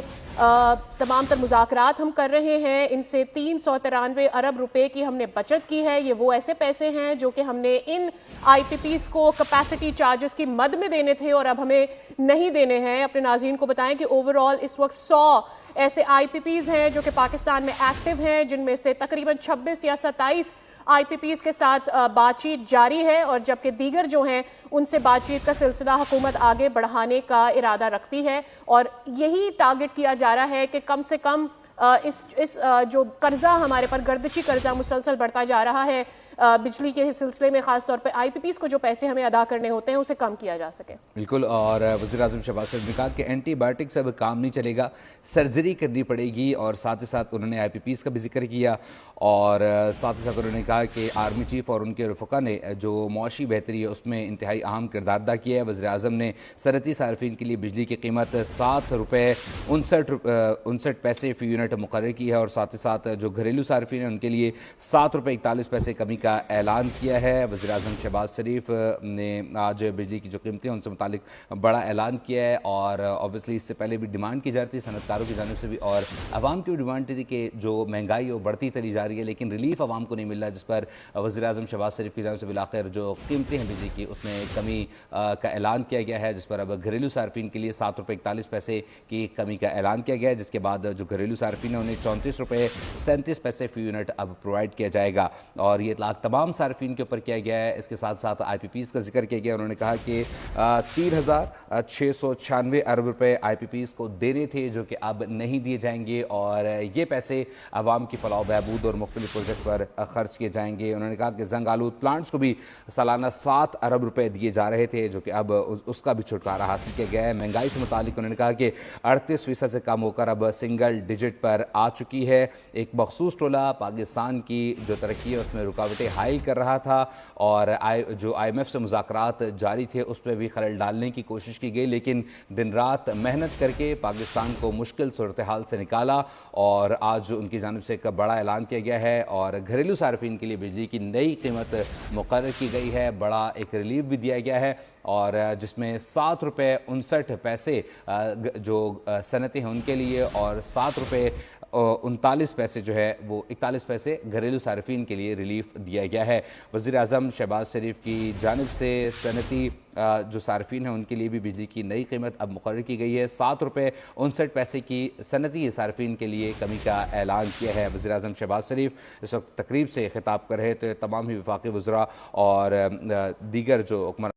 تمام تر مذاکرات ہم کر رہے ہیں ان سے 393 ارب روپے کی ہم نے بچت کی ہے، یہ وہ ایسے پیسے ہیں جو کہ ہم نے ان آئی پی پیز کو کیپیسٹی چارجز کی مد میں دینے تھے اور اب ہمیں نہیں دینے ہیں۔ اپنے ناظرین کو بتائیں کہ اوورآل اس وقت 100 ایسے آئی پی پیز ہیں جو کہ پاکستان میں ایکٹیو ہیں، جن میں سے تقریباً 26 یا 27 آئی پی پیز کے ساتھ بات چیت جاری ہے، اور جبکہ دیگر جو ہیں ان سے بات چیت کا سلسلہ حکومت آگے بڑھانے کا ارادہ رکھتی ہے، اور یہی ٹارگٹ کیا جا رہا ہے کہ کم سے کم اس جو قرضہ ہمارے پر گردشی قرضہ مسلسل بڑھتا جا رہا ہے بجلی کے سلسلے میں، خاص طور پہ آئی پی پیز کو جو پیسے ہمیں ادا کرنے ہوتے ہیں اسے کم کیا جا سکے۔ بالکل، اور وزیر اعظم شہباز شریف نے کہا کہ اینٹی بایوٹک سے اب کام نہیں چلے گا، سرجری کرنی پڑے گی، اور ساتھ ہی ساتھ انہوں نے آئی پی پیز کا بھی ذکر کیا، اور ساتھ ہی ساتھ انہوں نے کہا کہ آرمی چیف اور ان کے رفقا نے جو معاشی بہتری ہے اس میں انتہائی اہم کردار ادا کیا ہے۔ وزیر اعظم نے صنعتی صارفین کے لیے بجلی کی قیمت 7 روپے 59 پیسے فی یونٹ مقرر کی ہے، اور ساتھ ہی ساتھ جو گھریلو صارفین ہیں ان کے لیے 7 روپے 41 پیسے کمی کا اعلان کیا ہے۔ وزیر اعظم شہباز شریف نے آج بجلی کی جو قیمتیں ہیں ان سے متعلق بڑا اعلان کیا ہے، اور اوبیسلی اس سے پہلے بھی ڈیمانڈ کی جا رہی تھی صنعت کاروں کی جانب سے بھی، اور عوام کی بھی ڈیمانڈ تھی کہ جو مہنگائی وہ بڑھتی چلی جا رہی ہے لیکن ریلیف عوام کو نہیں مل رہا، جس پر وزیر اعظم شہباز شریف کی جانب سے بالآخر جو قیمتیں ہیں بجلی کی اس میں کمی کا اعلان کیا گیا ہے، جس پر اب گھریلو صارفین کے لیے 7 روپے 41 پیسے کی کمی کا اعلان کیا گیا ہے، جس کے بعد جو گھریلو صارفین ہیں انہیں 34 روپے 37 پیسے فی یونٹ اب پرووائڈ کیا جائے گا، اور یہ اطلاق تمام صارفین کے اوپر کیا گیا ہے۔ اس کے ساتھ ساتھ آئی پی پیز کا ذکر کیا گیا، انہوں نے کہا کہ 3,696 ارب روپے آئی پی پیز کو دینے تھے جو کہ اب نہیں دیے جائیں گے، اور یہ پیسے عوام کی فلاح و بہبود اور مختلف پروجیکٹ پر خرچ کیے جائیں گے۔ انہوں نے کہا کہ زنگ آلود پلانٹس کو بھی سالانہ 7 ارب روپے دیے جا رہے تھے جو کہ اب اس کا بھی چھٹکارا حاصل کیا گیا ہے۔ مہنگائی سے متعلق انہوں نے کہا کہ 38% سے کم ہو کر اب سنگل ڈیجٹ پر آ چکی ہے۔ ایک مخصوص ٹولہ پاکستان کی جو ترقی ہے اس میں رکاوٹیں حائل کر رہا تھا، اور جو آئی ایم ایف سے مذاکرات جاری تھے اس پہ بھی خلل ڈالنے کی کوشش کی گئی، لیکن دن رات محنت کر کے پاکستان کو مشکل صورتحال سے نکالا، اور آج ان کی جانب سے ایک بڑا اعلان کیا گیا ہے، اور گھریلو صارفین کے لیے بجلی کی نئی قیمت مقرر کی گئی ہے، بڑا ایک ریلیف بھی دیا گیا ہے، اور جس میں 7 روپے 59 پیسے جو صنعتیں ہیں ان کے لیے، اور 7 روپے 39 پیسے جو ہے وہ 41 پیسے گھریلو صارفین کے لیے ریلیف دیا گیا ہے۔ وزیر اعظم شہباز شریف کی جانب سے صنعتی جو صارفین ہیں ان کے لیے بھی بجلی کی نئی قیمت اب مقرر کی گئی ہے، 7 روپے 59 پیسے کی صنعتی صارفین کے لیے کمی کا اعلان کیا ہے۔ وزیر اعظم شہباز شریف اس وقت تقریب سے خطاب کر رہے تھے، تمام ہی وفاقی وزراء اور دیگر جو حکمران